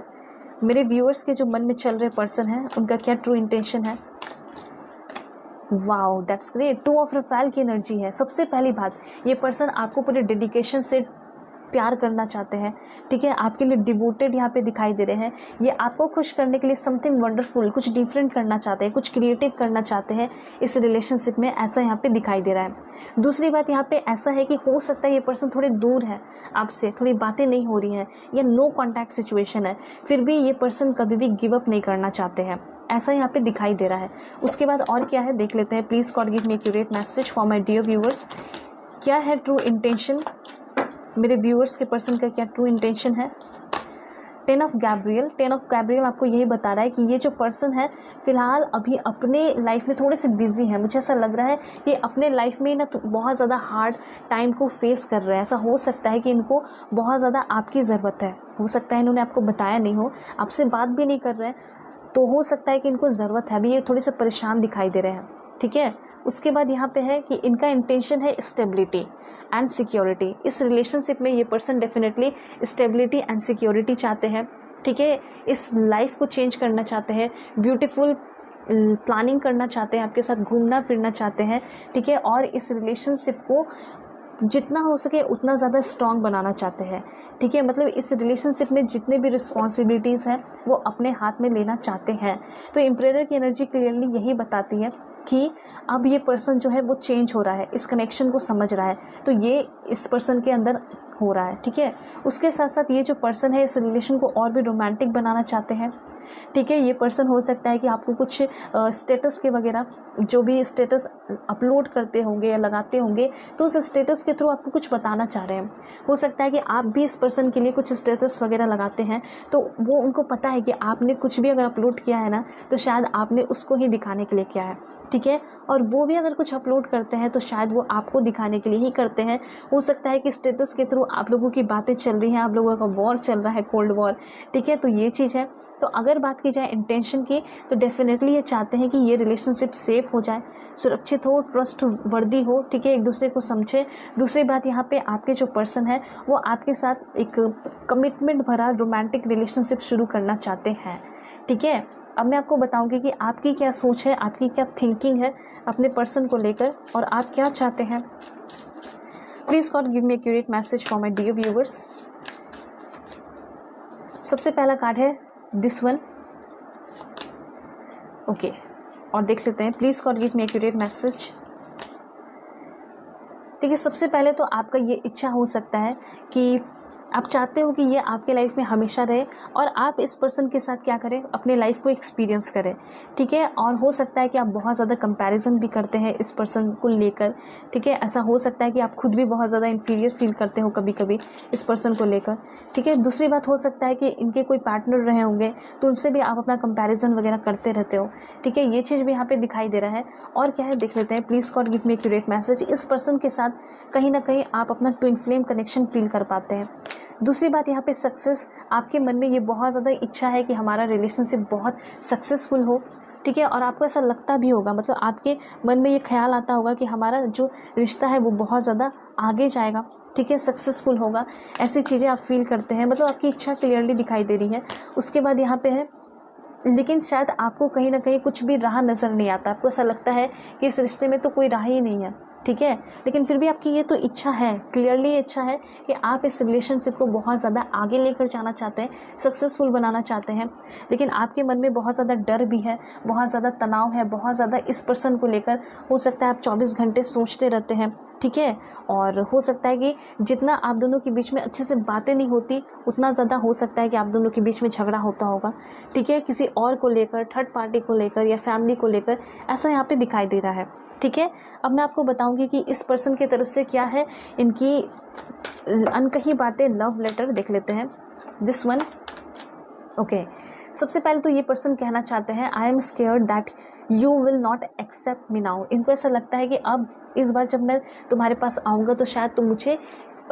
मेरे व्यूअर्स के जो मन में चल रहे पर्सन है, उनका क्या ट्रू इंटेंशन है? Wow, that's great. 2 of Raphael की एनर्जी है। सबसे पहली बात, ये पर्सन आपको पूरे डेडिकेशन से प्यार करना चाहते हैं, ठीक है। आपके लिए डिवोटेड यहाँ पे दिखाई दे रहे हैं। ये आपको खुश करने के लिए समथिंग वंडरफुल, कुछ डिफरेंट करना चाहते हैं, कुछ क्रिएटिव करना चाहते हैं इस रिलेशनशिप में, ऐसा यहाँ पे दिखाई दे रहा है। दूसरी बात यहाँ पे ऐसा है कि हो सकता है ये पर्सन थोड़े दूर है आपसे, थोड़ी बातें नहीं हो रही हैं या नो कॉन्टैक्ट सिचुएशन है, फिर भी ये पर्सन कभी भी गिव अप नहीं करना चाहते हैं, ऐसा यहाँ पे दिखाई दे रहा है। उसके बाद और क्या है देख लेते हैं। Please God give me accurate message for my dear viewers. क्या है ट्रू इंटेंशन मेरे व्यूअर्स के पर्सन का? क्या ट्रू इंटेंशन है? 10 ऑफ गैब्रियल। 10 ऑफ गैब्रियल आपको यही बता रहा है कि ये जो पर्सन है फिलहाल अभी अपने लाइफ में थोड़े से बिजी है। मुझे ऐसा लग रहा है कि अपने लाइफ में ना बहुत ज़्यादा हार्ड टाइम को फेस कर रहे हैं। ऐसा हो सकता है कि इनको बहुत ज़्यादा आपकी ज़रूरत है, हो सकता है इन्होंने आपको बताया नहीं हो, आपसे बात भी नहीं कर रहे हैं, तो हो सकता है कि इनको ज़रूरत है। अभी ये थोड़े से परेशान दिखाई दे रहे हैं, ठीक है। उसके बाद यहाँ पे है कि इनका इंटेंशन है स्टेबिलिटी एंड सिक्योरिटी। इस रिलेशनशिप में ये person definitely stability and security चाहते हैं, ठीक है। इस लाइफ को चेंज करना चाहते हैं, ब्यूटीफुल प्लानिंग करना चाहते हैं, आपके साथ घूमना फिरना चाहते हैं, ठीक है। और इस रिलेशनशिप को जितना हो सके उतना ज़्यादा स्ट्रॉन्ग बनाना चाहते हैं, ठीक है। मतलब इस रिलेशनशिप में जितने भी रिस्पॉन्सिबिलिटीज़ हैं वो अपने हाथ में लेना चाहते हैं। तो एम्परेयर की एनर्जी क्लियरली यही बताती है कि अब ये पर्सन जो है वो चेंज हो रहा है, इस कनेक्शन को समझ रहा है। तो ये इस पर्सन के अंदर हो रहा है, ठीक है। उसके साथ साथ ये जो पर्सन है इस रिलेशन को और भी रोमांटिक बनाना चाहते हैं, ठीक है। ये पर्सन हो सकता है कि आपको कुछ स्टेटस के वगैरह, जो भी स्टेटस अपलोड करते होंगे या लगाते होंगे, तो उस स्टेटस के थ्रू आपको कुछ बताना चाह रहे हैं। हो सकता है कि आप भी इस पर्सन के लिए कुछ स्टेटस वगैरह लगाते हैं, तो वो उनको पता है कि आपने कुछ भी अगर अपलोड किया है ना, तो शायद आपने उसको ही दिखाने के लिए किया है, ठीक है। और वो भी अगर कुछ अपलोड करते हैं तो शायद वो आपको दिखाने के लिए ही करते हैं। हो सकता है कि स्टेटस के थ्रू आप लोगों की बातें चल रही हैं, आप लोगों का वॉर चल रहा है, कोल्ड वॉर, ठीक है। तो ये चीज़ है। तो अगर बात की जाए इंटेंशन की, तो डेफिनेटली ये चाहते हैं कि ये रिलेशनशिप सेफ हो जाए, सुरक्षित हो, ट्रस्ट वर्दी हो, ठीक है, एक दूसरे को समझे। दूसरी बात, यहाँ पे आपके जो पर्सन है वो आपके साथ एक कमिटमेंट भरा रोमांटिक रिलेशनशिप शुरू करना चाहते हैं, ठीक है। अब मैं आपको बताऊंगी कि आपकी क्या सोच है, आपकी क्या थिंकिंग है अपने पर्सन को लेकर, और आप क्या चाहते हैं। Please God give me accurate message for my dear viewers. सबसे पहला कार्ड है दिस वन, ओके, और देख लेते हैं। Please God give me accurate message. देखिए, सबसे पहले तो आपका ये इच्छा हो सकता है कि आप चाहते हो कि ये आपके लाइफ में हमेशा रहे, और आप इस पर्सन के साथ क्या करें, अपने लाइफ को एक्सपीरियंस करें, ठीक है। और हो सकता है कि आप बहुत ज़्यादा कंपैरिजन भी करते हैं इस पर्सन को लेकर, ठीक है। ऐसा हो सकता है कि आप खुद भी बहुत ज़्यादा इन्फीरियर फील करते हो कभी कभी इस पर्सन को लेकर, ठीक है। दूसरी बात, हो सकता है कि इनके कोई पार्टनर रहे होंगे तो उनसे भी आप अपना कंपैरिजन वगैरह करते रहते हो, ठीक है। ये चीज़ भी यहाँ पे दिखाई दे रहा है। और क्या है देख लेते हैं। Please God give me accurate message. इस पर्सन के साथ कहीं ना कहीं आप अपना ट्विन फ्लेम कनेक्शन फील कर पाते हैं। दूसरी बात, यहाँ पे सक्सेस, आपके मन में ये बहुत ज़्यादा इच्छा है कि हमारा रिलेशनशिप बहुत सक्सेसफुल हो, ठीक है। और आपको ऐसा लगता भी होगा, मतलब आपके मन में ये ख्याल आता होगा कि हमारा जो रिश्ता है वो बहुत ज़्यादा आगे जाएगा, ठीक है, सक्सेसफुल होगा। ऐसी चीज़ें आप फील करते हैं, मतलब आपकी इच्छा क्लियरली दिखाई दे रही है। उसके बाद यहाँ पे है, लेकिन शायद आपको कहीं ना कहीं कुछ भी राह नज़र नहीं आता। आपको ऐसा लगता है कि इस रिश्ते में तो कोई राह ही नहीं है, ठीक है। लेकिन फिर भी आपकी ये तो इच्छा है, क्लियरली इच्छा है कि आप इस रिलेशनशिप को बहुत ज़्यादा आगे लेकर जाना चाहते हैं, सक्सेसफुल बनाना चाहते हैं। लेकिन आपके मन में बहुत ज़्यादा डर भी है, बहुत ज़्यादा तनाव है, बहुत ज़्यादा इस पर्सन को लेकर। हो सकता है आप 24 घंटे सोचते रहते हैं, ठीक है। और हो सकता है कि जितना आप दोनों के बीच में अच्छे से बातें नहीं होती, उतना ज़्यादा हो सकता है कि आप दोनों के बीच में झगड़ा होता होगा, ठीक है, किसी और को लेकर, थर्ड पार्टी को लेकर या फैमिली को लेकर, ऐसा यहाँ पे दिखाई दे रहा है, ठीक है। अब मैं आपको बताऊंगी कि इस पर्सन की तरफ से क्या है इनकी अनकही बातें। लव लेटर देख लेते हैं, दिस वन, ओके। सबसे पहले तो ये पर्सन कहना चाहते हैं, I am scared that you will not accept me now. इनको ऐसा लगता है कि अब इस बार जब मैं तुम्हारे पास आऊँगा तो शायद तुम मुझे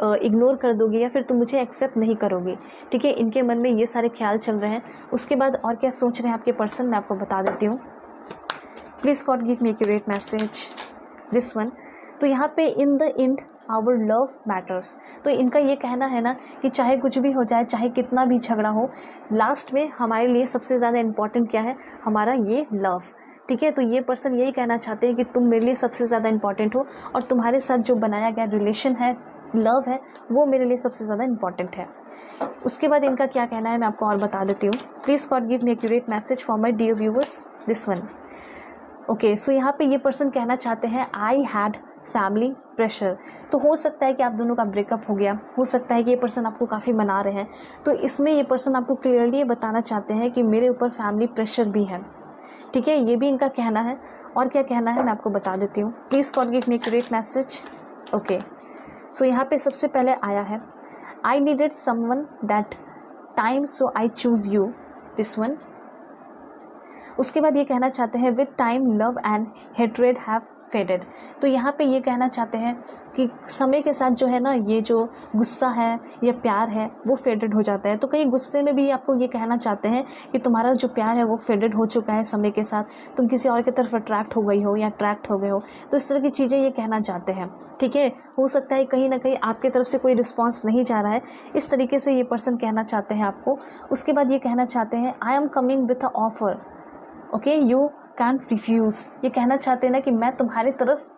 इग्नोर कर दोगे या फिर तुम मुझे एक्सेप्ट नहीं करोगे, ठीक है। इनके मन में ये सारे ख्याल चल रहे हैं। उसके बाद और क्या सोच रहे हैं आपके पर्सन, मैं आपको बता देती हूँ। Please God give me accurate message, this one. तो यहाँ पे in the end our love matters. तो इनका ये कहना है ना कि चाहे कुछ भी हो जाए, चाहे कितना भी झगड़ा हो, लास्ट में हमारे लिए सबसे ज़्यादा इम्पॉर्टेंट क्या है, हमारा ये लव, ठीक है। तो ये पर्सन यही कहना चाहते हैं कि तुम मेरे लिए सबसे ज़्यादा इम्पॉर्टेंट हो, और तुम्हारे साथ जो बनाया गया रिलेशन है, लव है, वो मेरे लिए सबसे ज़्यादा इम्पॉर्टेंट है। उसके बाद इनका क्या कहना है मैं आपको और बता देती हूँ। Please God give me accurate message for my dear viewers, this one, okay. So यहाँ पे ये पर्सन कहना चाहते हैं, आई हैड फैमिली प्रेशर। तो हो सकता है कि आप दोनों का ब्रेकअप हो गया, हो सकता है कि ये पर्सन आपको काफ़ी मना रहे हैं। तो इसमें ये पर्सन आपको क्लियरली ये बताना चाहते हैं कि मेरे ऊपर फैमिली प्रेशर भी है, ठीक है। ये भी इनका कहना है। और क्या कहना है मैं आपको बता देती हूँ। Please God give me accurate message, okay. So यहाँ पे सबसे पहले आया है, I needed someone that time so I choose you, this one. उसके बाद ये कहना चाहते हैं, with time love and hatred have faded. तो यहाँ पे ये कहना चाहते हैं कि समय के साथ जो है ना, ये जो गुस्सा है या प्यार है वो फेडेड हो जाता है। तो कहीं गुस्से में भी आपको ये कहना चाहते हैं कि तुम्हारा जो प्यार है वो फेडेड हो चुका है समय के साथ, तुम किसी और की तरफ अट्रैक्ट हो गई हो या अट्रैक्ट हो गए हो। तो इस तरह की चीज़ें ये कहना चाहते हैं, ठीक है। हो सकता है कहीं ना कहीं आपके तरफ से कोई रिस्पॉन्स नहीं जा रहा है, इस तरीके से ये पर्सन कहना चाहते हैं आपको। उसके बाद ये कहना चाहते हैं, I am coming with a offer, okay, you can refuse. ये कहना चाहते हैं ना कि मैं तुम्हारी तरफ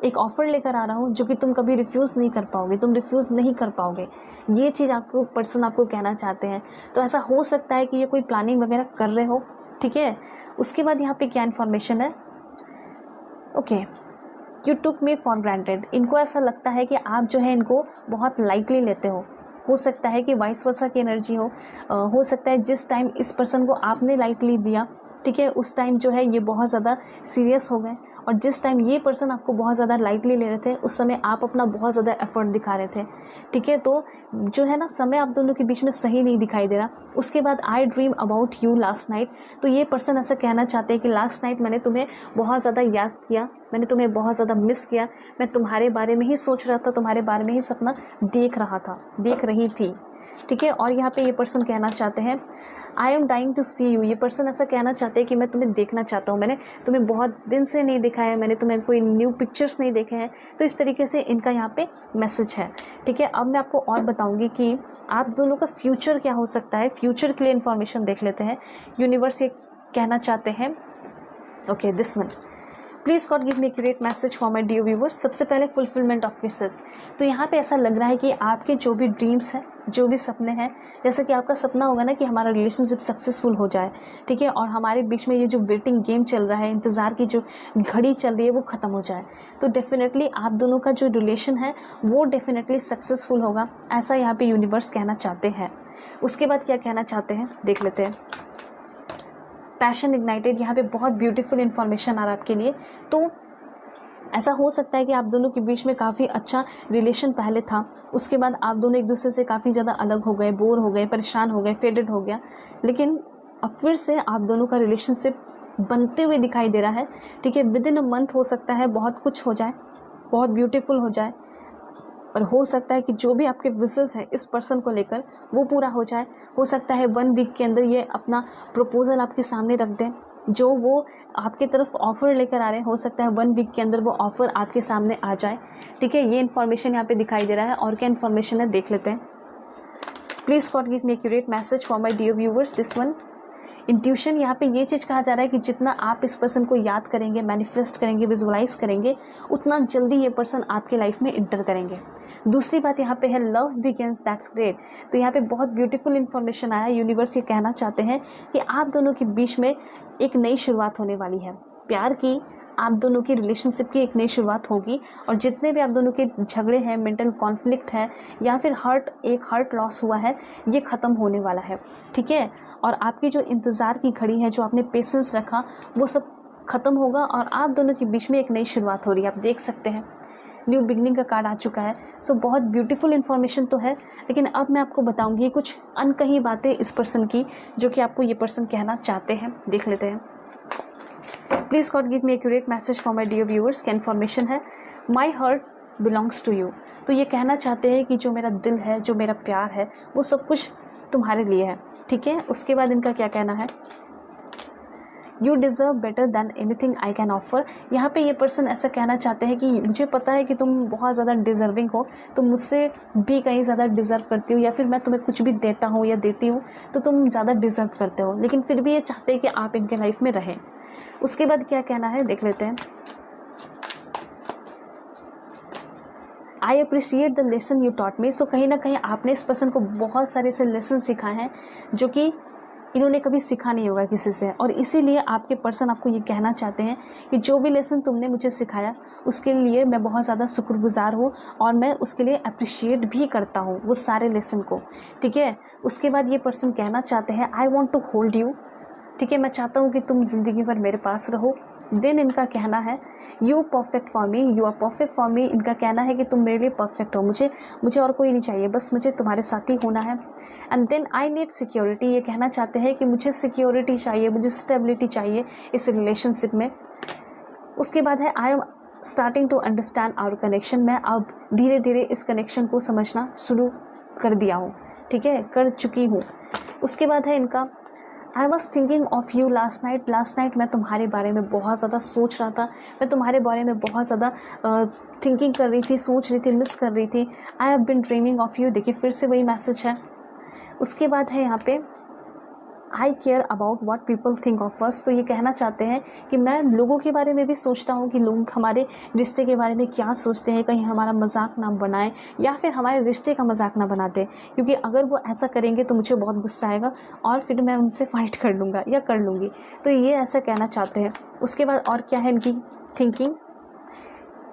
एक ऑफ़र लेकर आ रहा हूँ जो कि तुम कभी रिफ्यूज़ नहीं कर पाओगे, तुम रिफ्यूज़ नहीं कर पाओगे। ये चीज़ आपको पर्सन आपको कहना चाहते हैं। तो ऐसा हो सकता है कि ये कोई प्लानिंग वगैरह कर रहे हो, ठीक है। उसके बाद यहाँ पे क्या इन्फॉर्मेशन है, okay. You took me for granted, इनको ऐसा लगता है कि आप जो है इनको बहुत लाइटली लेते हो सकता है कि वाइस वर्सा की एनर्जी हो सकता है जिस टाइम इस पर्सन को आपने लाइटली दिया, ठीक है, उस टाइम जो है ये बहुत ज़्यादा सीरियस हो गए, और जिस टाइम ये पर्सन आपको बहुत ज़्यादा लाइटली ले रहे थे उस समय आप अपना बहुत ज़्यादा एफर्ट दिखा रहे थे, ठीक है। तो जो है ना समय आप दोनों के बीच में सही नहीं दिखाई दे रहा। उसके बाद आई dream about you last night, तो ये पर्सन ऐसा कहना चाहते हैं कि लास्ट नाइट मैंने तुम्हें बहुत ज़्यादा याद किया, मैंने तुम्हें बहुत ज़्यादा मिस किया, मैं तुम्हारे बारे में ही सोच रहा था, तुम्हारे बारे में ही सपना देख रही थी, ठीक है। और यहाँ पे ये पर्सन कहना चाहते हैं I am dying to see you, ये पर्सन ऐसा कहना चाहते हैं कि मैं तुम्हें देखना चाहता हूँ, मैंने तुम्हें बहुत दिन से नहीं देखा है, मैंने तुम्हें कोई न्यू पिक्चर्स नहीं देखे हैं। तो इस तरीके से इनका यहाँ पे मैसेज है, ठीक है। अब मैं आपको और बताऊँगी कि आप दोनों का फ्यूचर क्या हो सकता है। फ्यूचर के लिए इन्फॉर्मेशन देख लेते हैं। यूनिवर्स ये कहना चाहते हैं, okay this one, please God give me accurate message for my dear viewers. सबसे पहले फुलफिलमेंट ऑफ विशेस, तो यहाँ पे ऐसा लग रहा है कि आपके जो भी ड्रीम्स हैं, जो भी सपने हैं, जैसे कि आपका सपना होगा ना कि हमारा रिलेशनशिप सक्सेसफुल हो जाए, ठीक है, और हमारे बीच में ये जो वेटिंग गेम चल रहा है, इंतज़ार की जो घड़ी चल रही है वो ख़त्म हो जाए, तो डेफिनेटली आप दोनों का जो रिलेशन है वो डेफिनेटली सक्सेसफुल होगा, ऐसा यहाँ पे यूनिवर्स कहना चाहते हैं। उसके बाद क्या कहना चाहते हैं देख लेते हैं। पैशन इग्नाइटेड, यहाँ पे बहुत ब्यूटीफुल इन्फॉर्मेशन आ रहा है आपके लिए। तो ऐसा हो सकता है कि आप दोनों के बीच में काफ़ी अच्छा रिलेशन पहले था, उसके बाद आप दोनों एक दूसरे से काफ़ी ज़्यादा अलग हो गए, बोर हो गए, परेशान हो गए, फेडेड हो गया, लेकिन अब फिर से आप दोनों का रिलेशनशिप बनते हुए दिखाई दे रहा है, ठीक है। विद इन अ मंथ हो सकता है बहुत कुछ हो जाए, बहुत ब्यूटीफुल हो जाए, और हो सकता है कि जो भी आपके विशेस है इस पर्सन को लेकर वो पूरा हो जाए। हो सकता है 1 वीक के अंदर ये अपना प्रपोजल आपके सामने रख दें, जो वो आपके तरफ ऑफ़र लेकर आ रहे हैं, हो सकता है 1 वीक के अंदर वो ऑफ़र आपके सामने आ जाए, ठीक है। ये इन्फॉर्मेशन यहाँ पे दिखाई दे रहा है। और क्या इन्फॉर्मेशन है देख लेते हैं। Please God give me accurate message for my dear viewers this one. Intuition, यहाँ पे ये चीज़ कहा जा रहा है कि जितना आप इस पर्सन को याद करेंगे, मैनिफेस्ट करेंगे, विजुअलाइज करेंगे, उतना जल्दी ये पर्सन आपके लाइफ में इंटर करेंगे। दूसरी बात यहाँ पे है लव बिगिंस, दैट्स ग्रेट, तो यहाँ पे बहुत ब्यूटीफुल इन्फॉर्मेशन आया। यूनिवर्स ये कहना चाहते हैं कि आप दोनों के बीच में एक नई शुरुआत होने वाली है, प्यार की, आप दोनों की रिलेशनशिप की एक नई शुरुआत होगी, और जितने भी आप दोनों के झगड़े हैं, मेंटल कॉन्फ्लिक्ट है, या फिर एक हर्ट लॉस हुआ है, ये ख़त्म होने वाला है, ठीक है। और आपकी जो इंतज़ार की घड़ी है, जो आपने पेशेंस रखा, वो सब ख़त्म होगा और आप दोनों के बीच में एक नई शुरुआत हो रही है। आप देख सकते हैं न्यू बिगनिंग का कार्ड आ चुका है। सो बहुत ब्यूटीफुल इन्फॉर्मेशन तो है, लेकिन अब मैं आपको बताऊँगी कुछ अनकही बातें इस पर्सन की, जो कि आपको ये पर्सन कहना चाहते हैं। देख लेते हैं। Please God give me accurate message for my dear viewers. क्या इन्फॉर्मेशन है। My heart belongs to you, तो ये कहना चाहते हैं कि जो मेरा दिल है, जो मेरा प्यार है, वो सब कुछ तुम्हारे लिए है, ठीक है। उसके बाद इनका क्या कहना है। You deserve better than anything I can offer, यहाँ पे ये पर्सन ऐसा कहना चाहते हैं कि मुझे पता है कि तुम बहुत ज़्यादा डिज़र्विंग हो, तुम मुझसे भी कहीं ज़्यादा डिज़र्व करती हो, या फिर मैं तुम्हें कुछ भी देता हूँ या देती हूँ तो तुम ज़्यादा डिज़र्व करते हो, लेकिन फिर भी ये चाहते हैं कि आप इनके लाइफ में रहें। उसके बाद क्या कहना है देख लेते हैं। I appreciate the lesson you taught me, so कहीं ना कहीं आपने इस पर्सन को बहुत सारे ऐसे लेसन सिखाए हैं जो कि इन्होंने कभी सीखा नहीं होगा किसी से, और इसीलिए आपके पर्सन आपको ये कहना चाहते हैं कि जो भी लेसन तुमने मुझे सिखाया उसके लिए मैं बहुत ज़्यादा शुक्रगुजार हूँ, और मैं उसके लिए अप्रिशिएट भी करता हूँ वो सारे लेसन को, ठीक है। उसके बाद ये पर्सन कहना चाहते हैं I want to hold you, ठीक है, मैं चाहता हूँ कि तुम ज़िंदगी भर मेरे पास रहो। देन इनका कहना है you perfect for me, you are perfect for me, इनका कहना है कि तुम मेरे लिए परफेक्ट हो, मुझे और कोई नहीं चाहिए, बस मुझे तुम्हारे साथ ही होना है। And then I need security, ये कहना चाहते हैं कि मुझे सिक्योरिटी चाहिए, मुझे स्टेबिलिटी चाहिए इस रिलेशनशिप में। उसके बाद है I am starting to understand our connection, मैं अब धीरे धीरे इस कनेक्शन को समझना शुरू कर दिया हूँ, ठीक है, कर चुकी हूँ। उसके बाद है इनका I was thinking of you last night, मैं तुम्हारे बारे में बहुत ज़्यादा सोच रहा था, मैं तुम्हारे बारे में बहुत ज़्यादा थिंकिंग कर रही थी, सोच रही थी, मिस कर रही थी। I have been dreaming of you, देखिए फिर से वही मैसेज है। उसके बाद है यहाँ पे I care about what people think of us, तो ये कहना चाहते हैं कि मैं लोगों के बारे में भी सोचता हूँ कि लोग हमारे रिश्ते के बारे में क्या सोचते हैं, कहीं हमारा मजाक ना बनाए या फिर हमारे रिश्ते का मजाक ना बनाते, क्योंकि अगर वो ऐसा करेंगे तो मुझे बहुत गुस्सा आएगा और फिर मैं उनसे फाइट कर लूँगा या कर लूँगी, तो ये ऐसा कहना चाहते हैं। उसके बाद और क्या है इनकी thinking.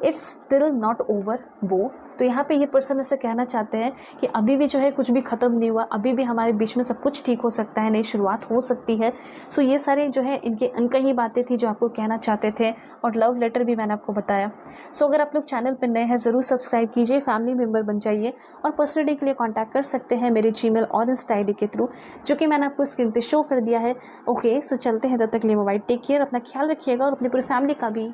It's still not over वो। तो यहाँ पे ये पर्सन ऐसे कहना चाहते हैं कि अभी भी जो है कुछ भी ख़त्म नहीं हुआ, अभी भी हमारे बीच में सब कुछ ठीक हो सकता है, नई शुरुआत हो सकती है। सो ये सारे जो है इनके अनकही बातें थी जो आपको कहना चाहते थे, और लव लेटर भी मैंने आपको बताया। सो अगर आप लोग चैनल पर नए हैं ज़रूर सब्सक्राइब कीजिए, फैमिली मेम्बर बन जाइए, और पर्सनल रीडिंग के लिए कॉन्टैक्ट कर सकते हैं मेरे जीमेल और इंस्टा ID के थ्रू, जो कि मैंने आपको स्क्रीन पर शो कर दिया है। ओके, सो चलते हैं, तब तक के लिए बाय, टेक केयर, अपना ख्याल रखिएगा और अपनी पूरी फैमिली का भी।